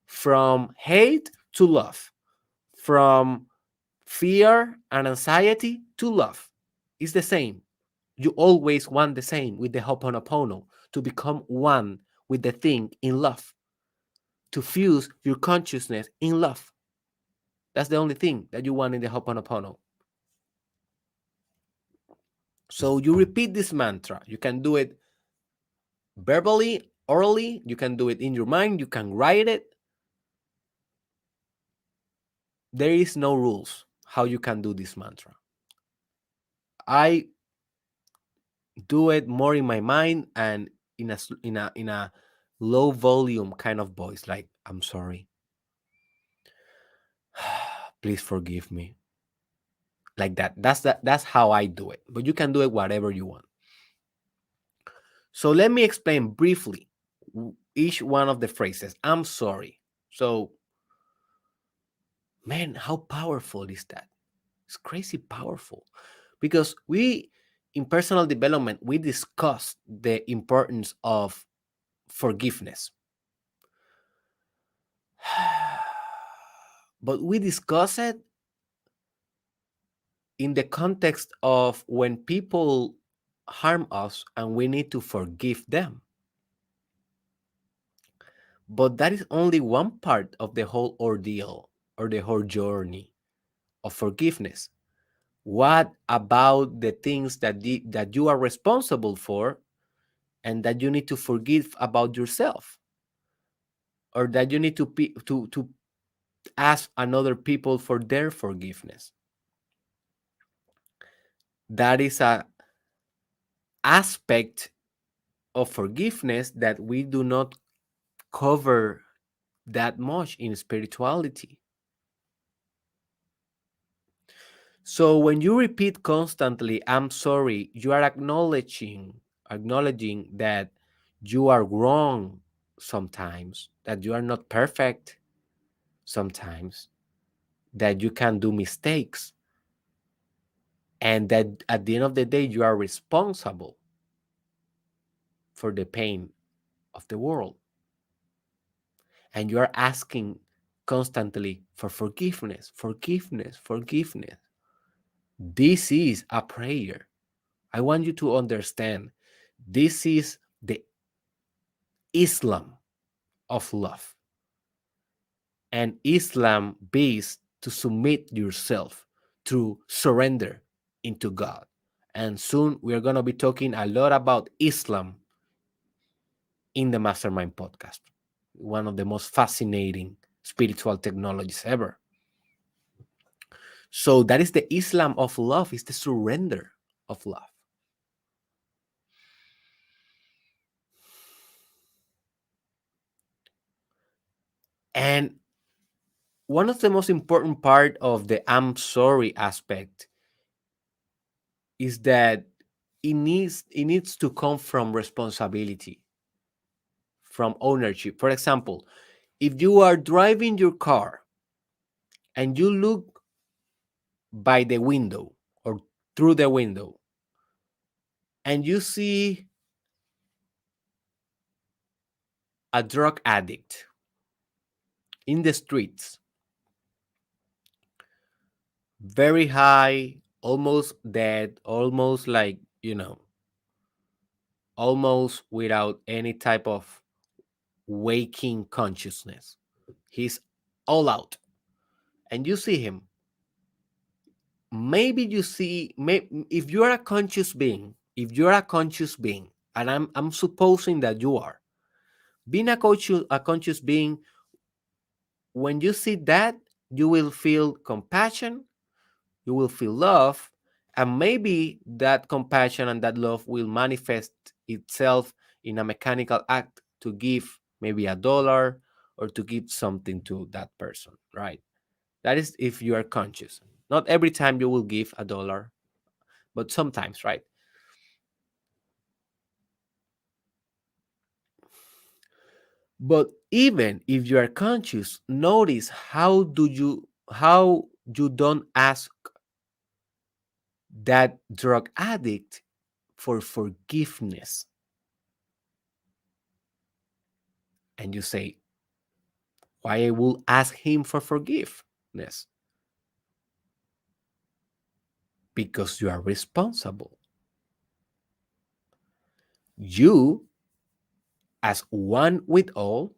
from hate to love, from fear and anxiety to love. It's the same. You always want the same with the Hoponopono, to become one with the thing in love, to fuse your consciousness in love. That's the only thing that you want in the Hoponopono. So you repeat this mantra. You can do it verbally, orally, you can do it in your mind, you can write it. There is no rules how you can do this mantra. I do it more in my mind and in a low volume kind of voice, like, I'm sorry. Please forgive me. Like that. That's how I do it. But you can do it whatever you want. So let me explain briefly each one of the phrases. I'm sorry. So, man, how powerful is that? It's crazy powerful because we, in personal development, we discuss the importance of forgiveness. But we discuss it in the context of when people harm us and we need to forgive them. But that is only one part of the whole ordeal or the whole journey of forgiveness. What about the things that you are responsible for and that you need to forgive about yourself, or that you need to ask another people for their forgiveness? That is a aspect of forgiveness that we do not cover that much in spirituality. So when you repeat constantly, I'm sorry, you are acknowledging that you are wrong sometimes, that you are not perfect sometimes, that you can do mistakes, and that at the end of the day you are responsible for the pain of the world. And you are asking constantly for forgiveness, forgiveness, forgiveness. This is a prayer. I want you to understand this is the Islam of love. And Islam based to submit yourself to surrender into God. And soon we are going to be talking a lot about Islam in the Mastermind podcast, one of the most fascinating spiritual technologies ever. So that is the Islam of love, is the surrender of love. And one of the most important part of the I'm sorry aspect is that it needs to come from responsibility, from ownership. For example, if you are driving your car and you look by the window or through the window and you see a drug addict in the streets, very high, almost dead, almost like, almost without any type of waking consciousness. He's all out. And you see him. Maybe you see, if you're a conscious being, and I'm supposing that you are, being a conscious being, when you see that, you will feel compassion, you will feel love, and maybe that compassion and that love will manifest itself in a mechanical act to give maybe $1 or to give something to that person, right? That is if you are conscious. Not every time you will give $1, but sometimes, right? But even if you are conscious, notice how you don't ask that drug addict for forgiveness. And you say, why I will ask him for forgiveness? Because you are responsible. You, as one with all,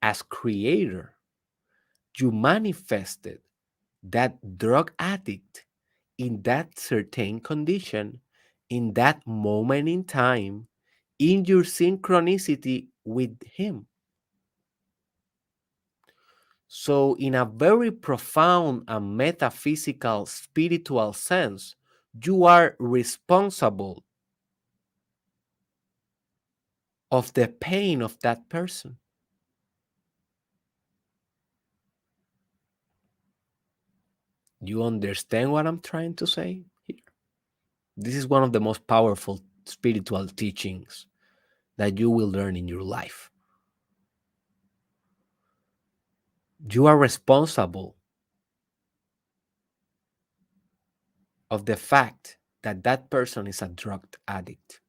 as creator, you manifested that drug addict in that certain condition, in that moment in time, in your synchronicity with him. So, in a very profound and metaphysical, spiritual sense, you are responsible of the pain of that person. You understand what I'm trying to say here? This is one of the most powerful spiritual teachings that you will learn in your life. You are responsible of the fact that that person is a drug addict,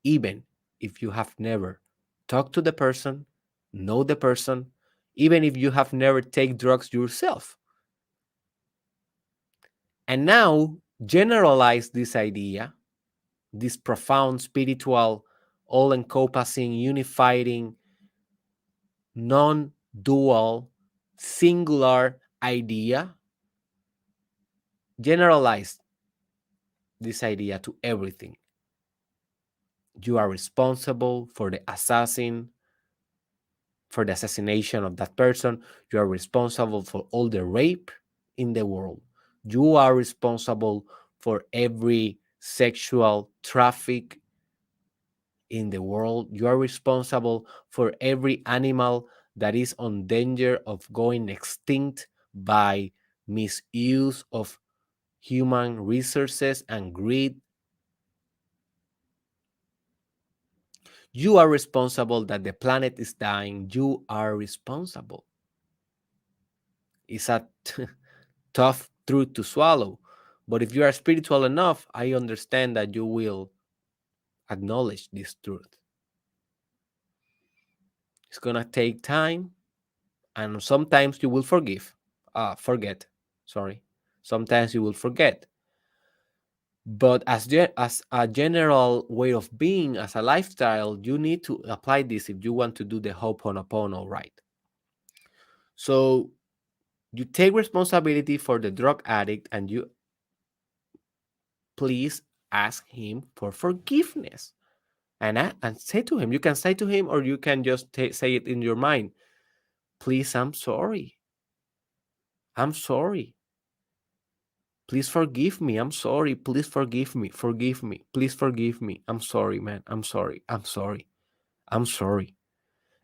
even if you have never talked to the person, know the person, even if you have never taken drugs yourself. And now generalize this idea, this profound spiritual, all encompassing, unifying, non dual, singular idea. Generalize this idea to everything. You are responsible for the assassination of that person. You are responsible for all the rape in the world. You are responsible for every sexual traffic in the world. You are responsible for every animal that is on danger of going extinct by misuse of human resources and greed. You are responsible that the planet is dying. You are responsible. It's a tough truth to swallow. But if you are spiritual enough, I understand that you will acknowledge this truth. It's gonna take time, and sometimes you will forget. Sorry, sometimes you will forget. But as a general way of being, as a lifestyle, you need to apply this if you want to do the Hoponopono right. So you take responsibility for the drug addict, and you please ask him for forgiveness, and say to him. You can say to him, or you can just say it in your mind. Please, I'm sorry. I'm sorry. Please forgive me. I'm sorry. Please forgive me. Forgive me. Please forgive me. I'm sorry, man. I'm sorry. I'm sorry. I'm sorry.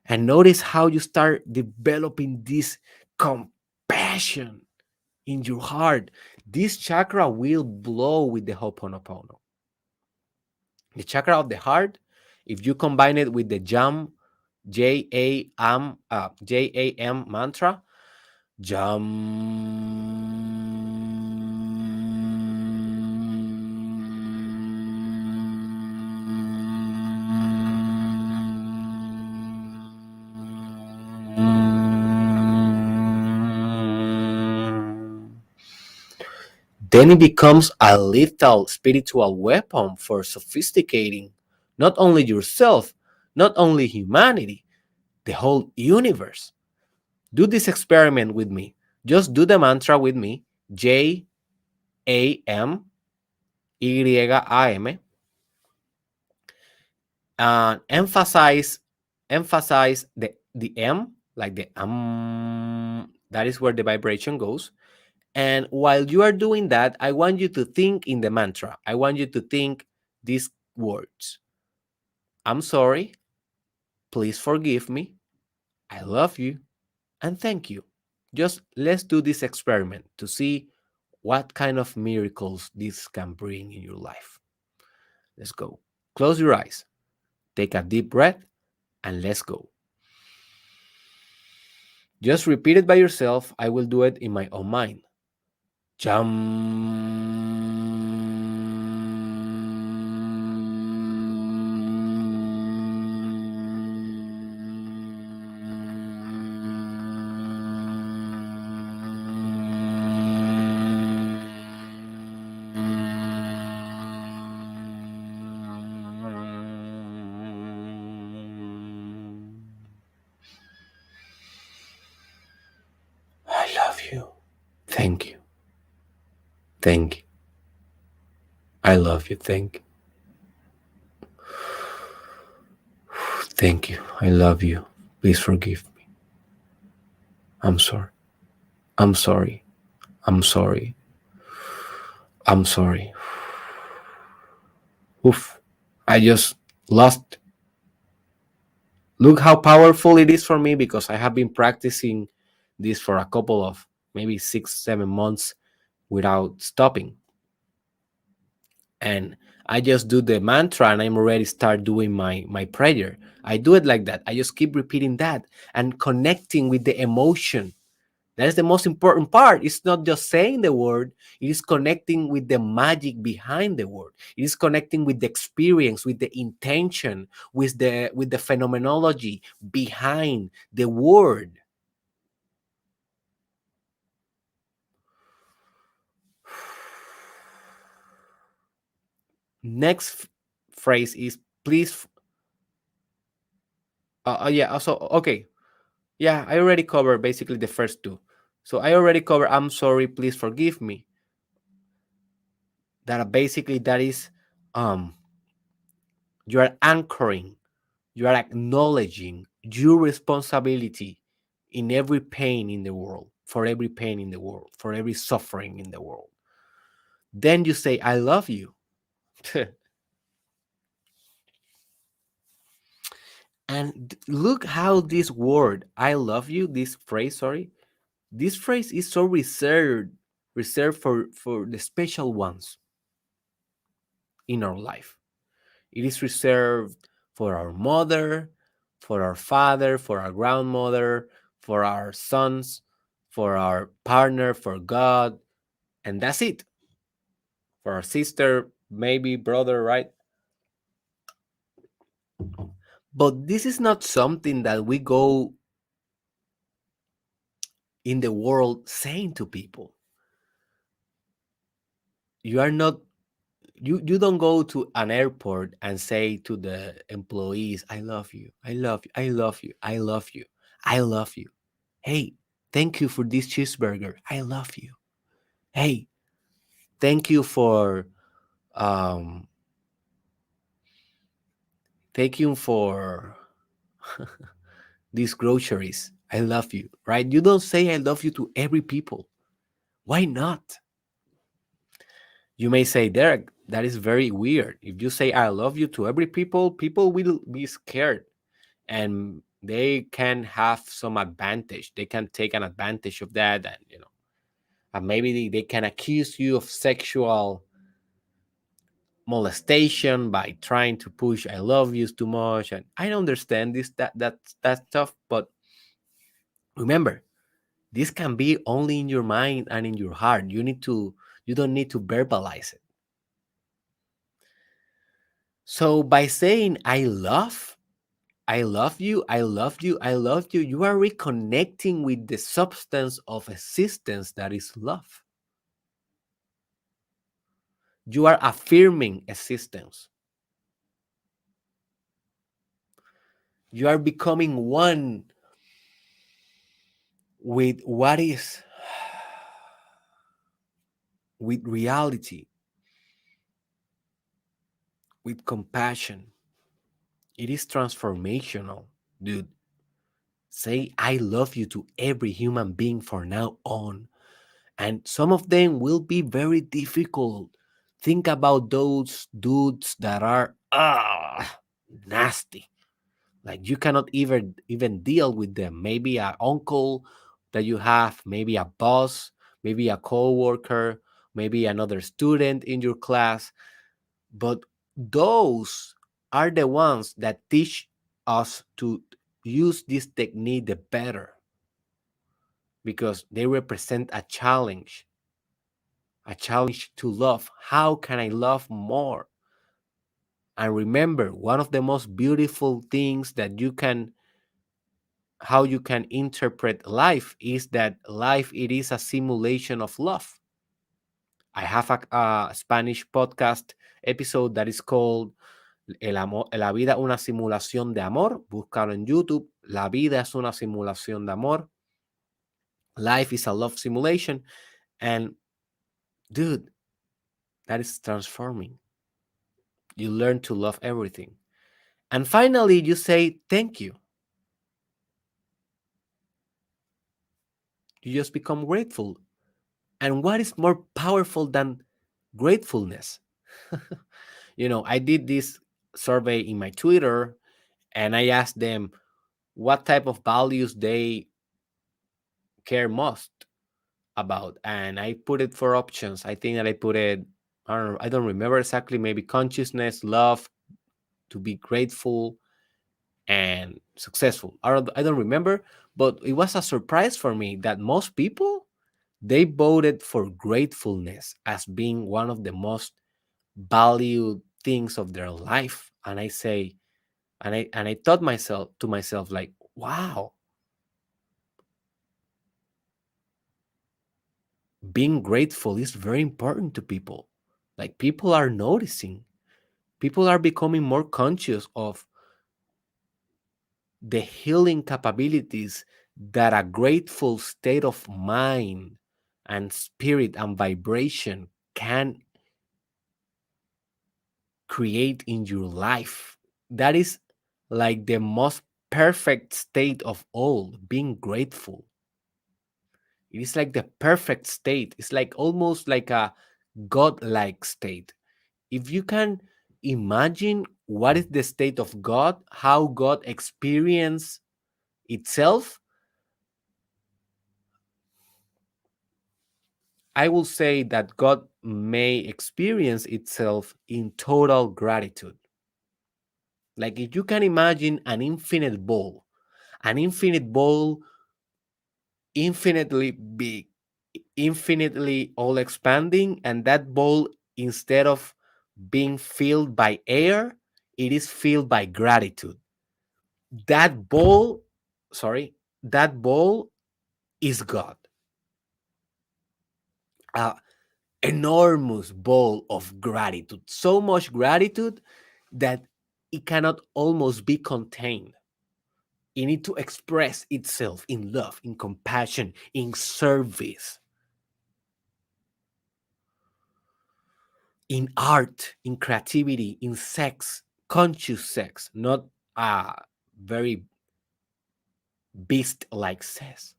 And notice how you start developing this compassion in your heart. This chakra will blow with the Hoponopono. The chakra of the heart, if you combine it with the J-A-M mantra, Jam. Then it becomes a lethal spiritual weapon for sophisticating not only yourself, not only humanity, the whole universe. Do this experiment with me. Just do the mantra with me. Jam, and emphasize the M, like the that is where the vibration goes. And while you are doing that, I want you to think in the mantra. I want you to think these words: I'm sorry, please forgive me, I love you, and thank you. Just let's do this experiment to see what kind of miracles this can bring in your life. Let's go. Close your eyes, take a deep breath, and let's go. Just repeat it by yourself. I will do it in my own mind. Jam. I love you. Thank you. Thank you. I love you. Thank you. Thank you. I love you. Please forgive me. I'm sorry. I'm sorry. I'm sorry. I'm sorry. Oof. I just lost. Look how powerful it is for me, because I have been practicing this for a couple of maybe 6, 7 months without stopping. And I just do the mantra, and I'm already start doing my prayer. I do it like that. I just keep repeating that and connecting with the emotion. That is the most important part. It's not just saying the word, it is connecting with the magic behind the word. It is connecting with the experience, with the intention, with the phenomenology behind the word. Next phrase is please. Yeah. Also, okay. Yeah, I already covered basically the first two. So I already covered. I'm sorry. Please forgive me. That basically that is, um, you are anchoring. You are acknowledging your responsibility in every pain in the world, for every pain in the world, for every suffering in the world. Then you say, I love you. And look how this word, I love you, this phrase, sorry, this phrase is so reserved. reserved for the special ones in our life. It is reserved for our mother, for our father, for our grandmother, for our sons, for our partner, for God, and that's it. For our sister, maybe brother, right? But this is not something that we go in the world saying to people. You are not you don't go to an airport and say to the employees, I love you, I love you, I love you, I love you, I love you. Hey, thank you for this cheeseburger, I love you. Hey, thank you for um thank you for these groceries, I love you, right? You don't say I love you to every people. Why not? You may say, Derek, that is very weird. If you say I love you to every people, people will be scared and they can have some advantage. They can take an advantage of that, and and maybe they can accuse you of sexual molestation by trying to push "I love yous" too much. And I understand this that stuff, but remember, this can be only in your mind and in your heart. You don't need to verbalize it. So by saying I love you, I love you, I love you. You are reconnecting with the substance of existence that is love. You are affirming existence. You are becoming one with what is, with reality, with compassion. It is transformational, dude. Say, I love you to every human being for now on. And some of them will be very difficult. Think about those dudes that are nasty. Like you cannot even deal with them. Maybe an uncle that you have, maybe a boss, maybe a coworker, maybe another student in your class. But those are the ones that teach us to use this technique the better because they represent a challenge to love. How can I love more? And remember, one of the most beautiful things that how you can interpret life is that life it is a simulation of love. I have a Spanish podcast episode that is called La vida una simulación de amor. Búscalo en YouTube. La vida es una simulación de amor. Life is a love simulation. And dude, that is transforming. You learn to love everything. And finally, you say thank you. You just become grateful. And what is more powerful than gratefulness? I did this survey in my Twitter and I asked them what type of values they care most about. And I put it for options. I think that I put it, I don't remember exactly, maybe consciousness, love, to be grateful, and successful. I don't remember, but it was a surprise for me that most people they voted for gratefulness as being one of the most valued things of their life. And I say, and I thought myself like, wow, being grateful is very important to people. Like people are noticing, people are becoming more conscious of the healing capabilities that a grateful state of mind and spirit and vibration can create in your life. That is like the most perfect state of all, being grateful. It is like the perfect state. It's like almost like a godlike state. If you can imagine what is the state of God, how God experience itself, I will say that God may experience itself in total gratitude. Like if you can imagine an infinite ball, infinitely big, infinitely all expanding, and that ball, instead of being filled by air, it is filled by gratitude. That ball, sorry, that ball is God. A enormous ball of gratitude. So much gratitude that it cannot almost be contained. It needs to express itself in love, in compassion, in service, in art, in creativity, in sex, conscious sex, not very beast like sex.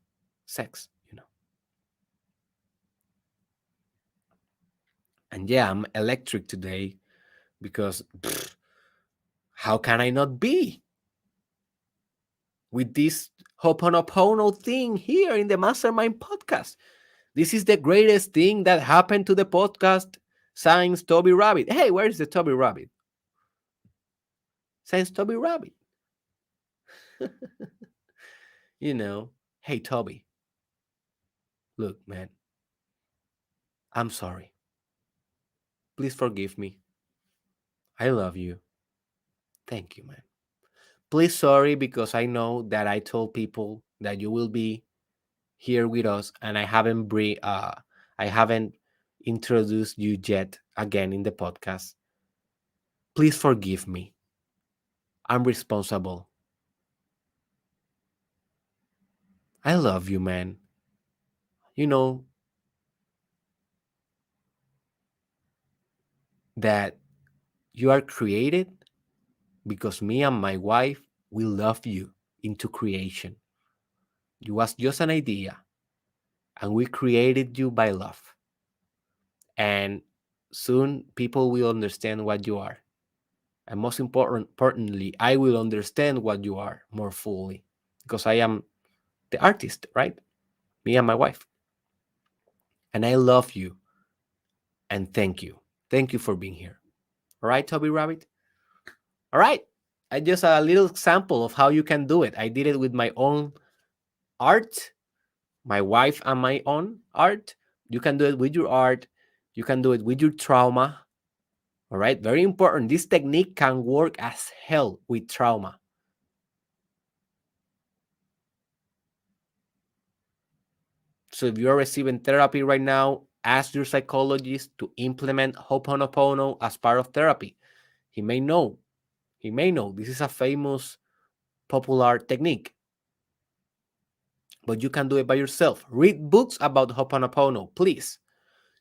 And yeah, I'm electric today because how can I not be with this Hoponopono thing here in the Mastermind podcast? This is the greatest thing that happened to the podcast since Toby Rabbit. Hey, where is the Toby Rabbit? Since Toby Rabbit. you know, hey, Toby, look, man, I'm sorry. Please forgive me. I love you. Thank you, man. Please sorry because I know that I told people that you will be here with us and I haven't introduced you yet again in the podcast. Please forgive me. I'm responsible. I love you, man. You know that you are created because me and my wife we love you into creation. You was just an idea and we created you by love. And soon people will understand what you are. And most importantly, I will understand what you are more fully because I am the artist, right? Me and my wife. And I love you and thank you. Thank you for being here. All right, Toby Rabbit? All right. I just a little example of how you can do it. I did it with my own art, my wife and my own art. You can do it with your art. You can do it with your trauma. All right. Very important. This technique can work as hell with trauma. So if you're receiving therapy right now, ask your psychologist to implement Hoponopono as part of therapy. He may know. He may know. This is a famous, popular technique. But you can do it by yourself. Read books about Hoponopono, please.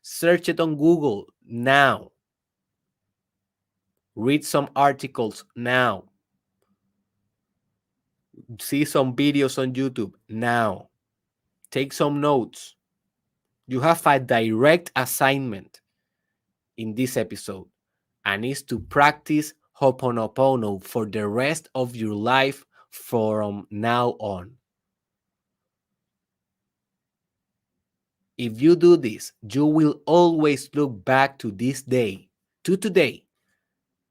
Search it on Google now. Read some articles now. See some videos on YouTube now. Take some notes. You have a direct assignment in this episode, and is to practice Hoponopono for the rest of your life from now on. If you do this, you will always look back to this day, to today,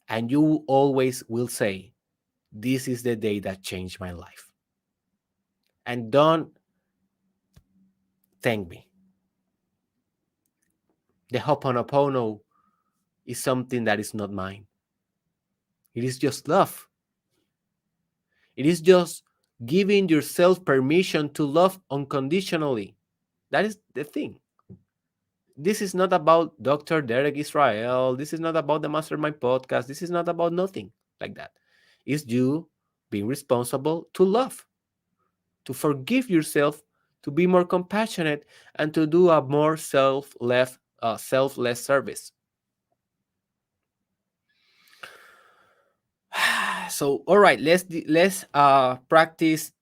and you always will say, this is the day that changed my life. And don't thank me. The Hoponopono is something that is not mine. It is just love. It is just giving yourself permission to love unconditionally. That is the thing. This is not about Dr. Derek Israel. This is not about the Mastermind podcast. This is not about nothing like that. It's you being responsible to love, to forgive yourself, to be more compassionate, and to do a more selfless service. So, all right, let's practice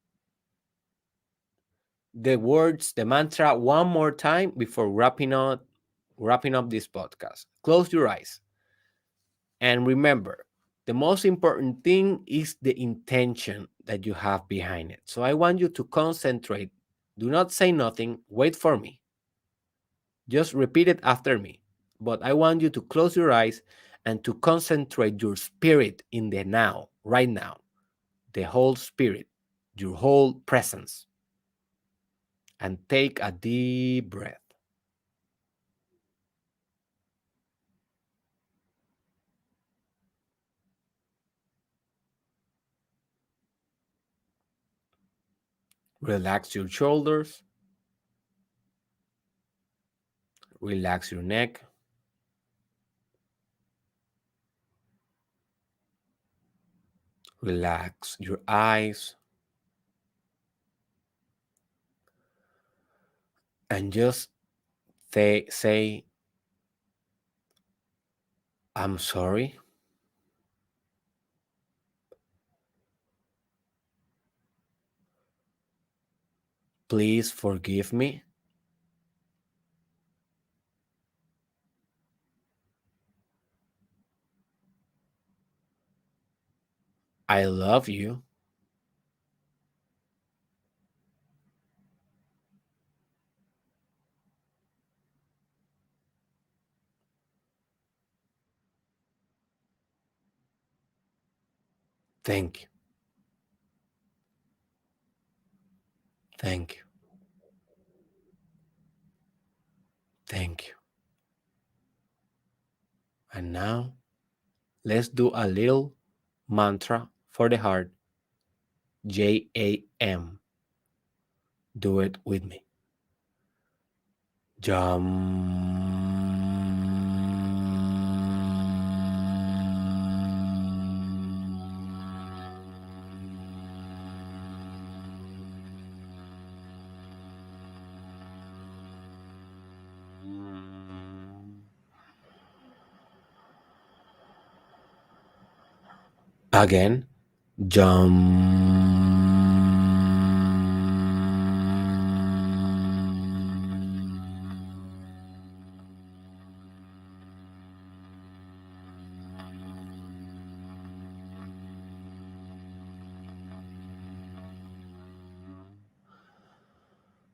the words, the mantra one more time before wrapping up this podcast. Close your eyes and remember, the most important thing is the intention that you have behind it. So I want you to concentrate. Do not say nothing. Wait for me. Just repeat it after me. But I want you to close your eyes and to concentrate your spirit in the now, right now. The whole spirit, your whole presence. And take a deep breath. Relax your shoulders, relax your neck, relax your eyes, and just say, I'm sorry. Please forgive me. I love you. Thank you. Thank you. Thank you. And now let's do a little mantra for the heart. JAM. Do it with me. Jam. Again. Jam.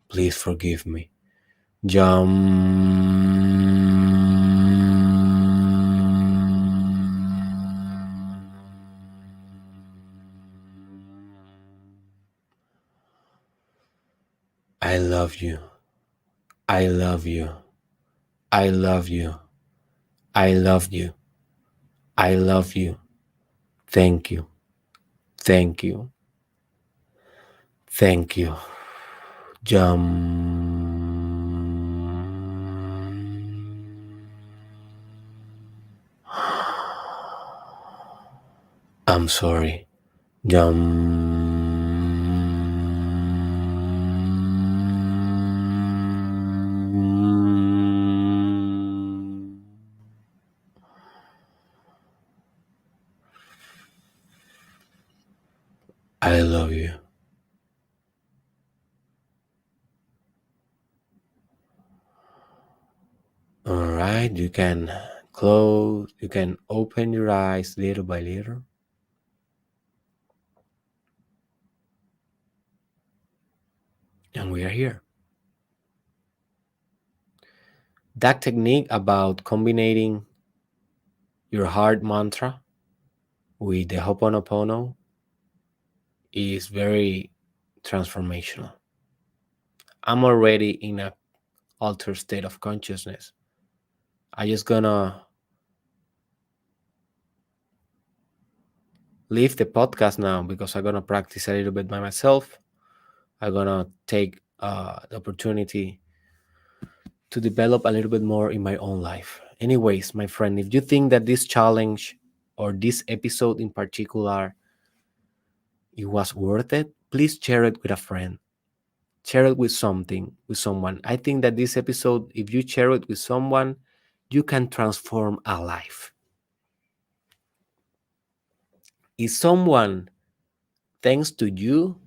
Please forgive me. Jam. I love you. I love you. I love you. I love you. I love you. Thank you. Thank you. Thank you. Jam. I'm sorry. Jam. I love you. All right, you can you can open your eyes little by little. And we are here. That technique about combining your heart mantra with the Hoponopono is very transformational. I'm already in a altered state of consciousness. I just gonna leave the podcast now because I'm gonna practice a little bit by myself. I'm gonna take the opportunity to develop a little bit more in my own life. Anyways, my friend, if you think that this challenge or this episode in particular it was worth it, please share it with a friend. Share it with someone. I think that this episode, if you share it with someone, you can transform a life. If someone, thanks to you,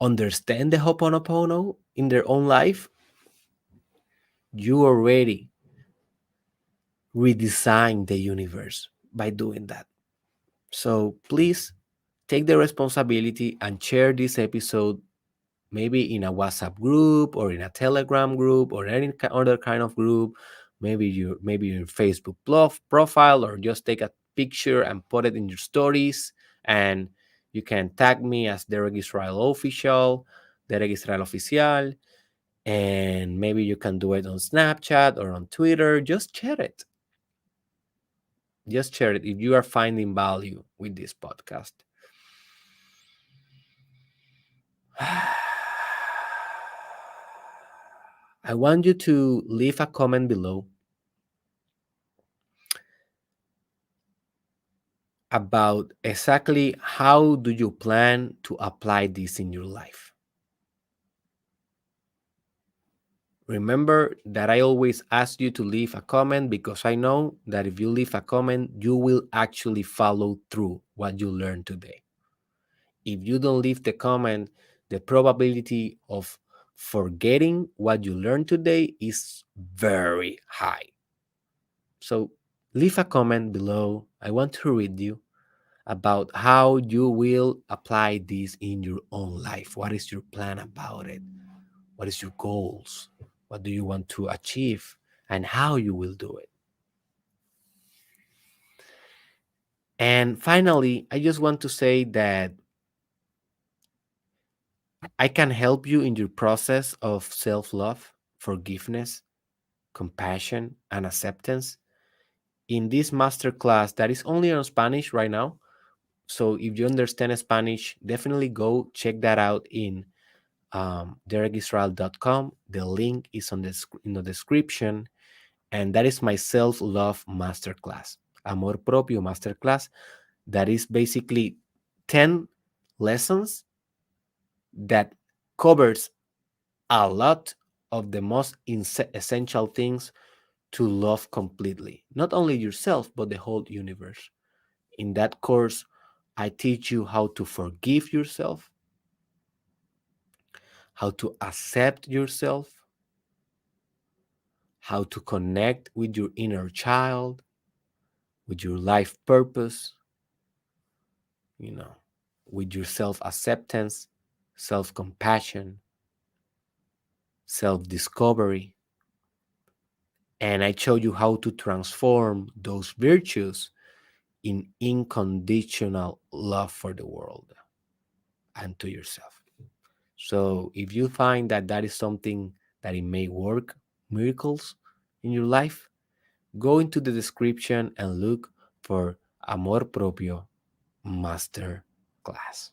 understand the Hoponopono in their own life, you already redesign the universe by doing that. So please take the responsibility and share this episode maybe in a WhatsApp group or in a Telegram group or any other kind of group, maybe your Facebook profile, or just take a picture and put it in your stories, and you can tag me as Derek Israel Official, Derek Israel Oficial, and maybe you can do it on Snapchat or on Twitter. Just share it. Just share it if you are finding value with this podcast. I want you to leave a comment below about exactly how do you plan to apply this in your life. Remember that I always ask you to leave a comment because I know that if you leave a comment, you will actually follow through what you learned today. If you don't leave the comment, the probability of forgetting what you learned today is very high. So leave a comment below. I want to read you about how you will apply this in your own life. What is your plan about it? What is your goals? What do you want to achieve? And how you will do it. And finally, I just want to say that I can help you in your process of self-love, forgiveness, compassion, and acceptance in this masterclass that is only on Spanish right now. So if you understand Spanish, definitely go check that out in derekisrael.com. The link is in the description, and that is my self-love masterclass, Amor Propio masterclass. That is basically 10 lessons that covers a lot of the most essential things to love completely, not only yourself, but the whole universe. In that course, I teach you how to forgive yourself, how to accept yourself, how to connect with your inner child, with your life purpose, you know, with your self acceptance, self compassion, self discovery. And I show you how to transform those virtues in unconditional love for the world and to yourself. So if you find that that is something that it may work miracles in your life, go into the description and look for Amor Propio Master Class.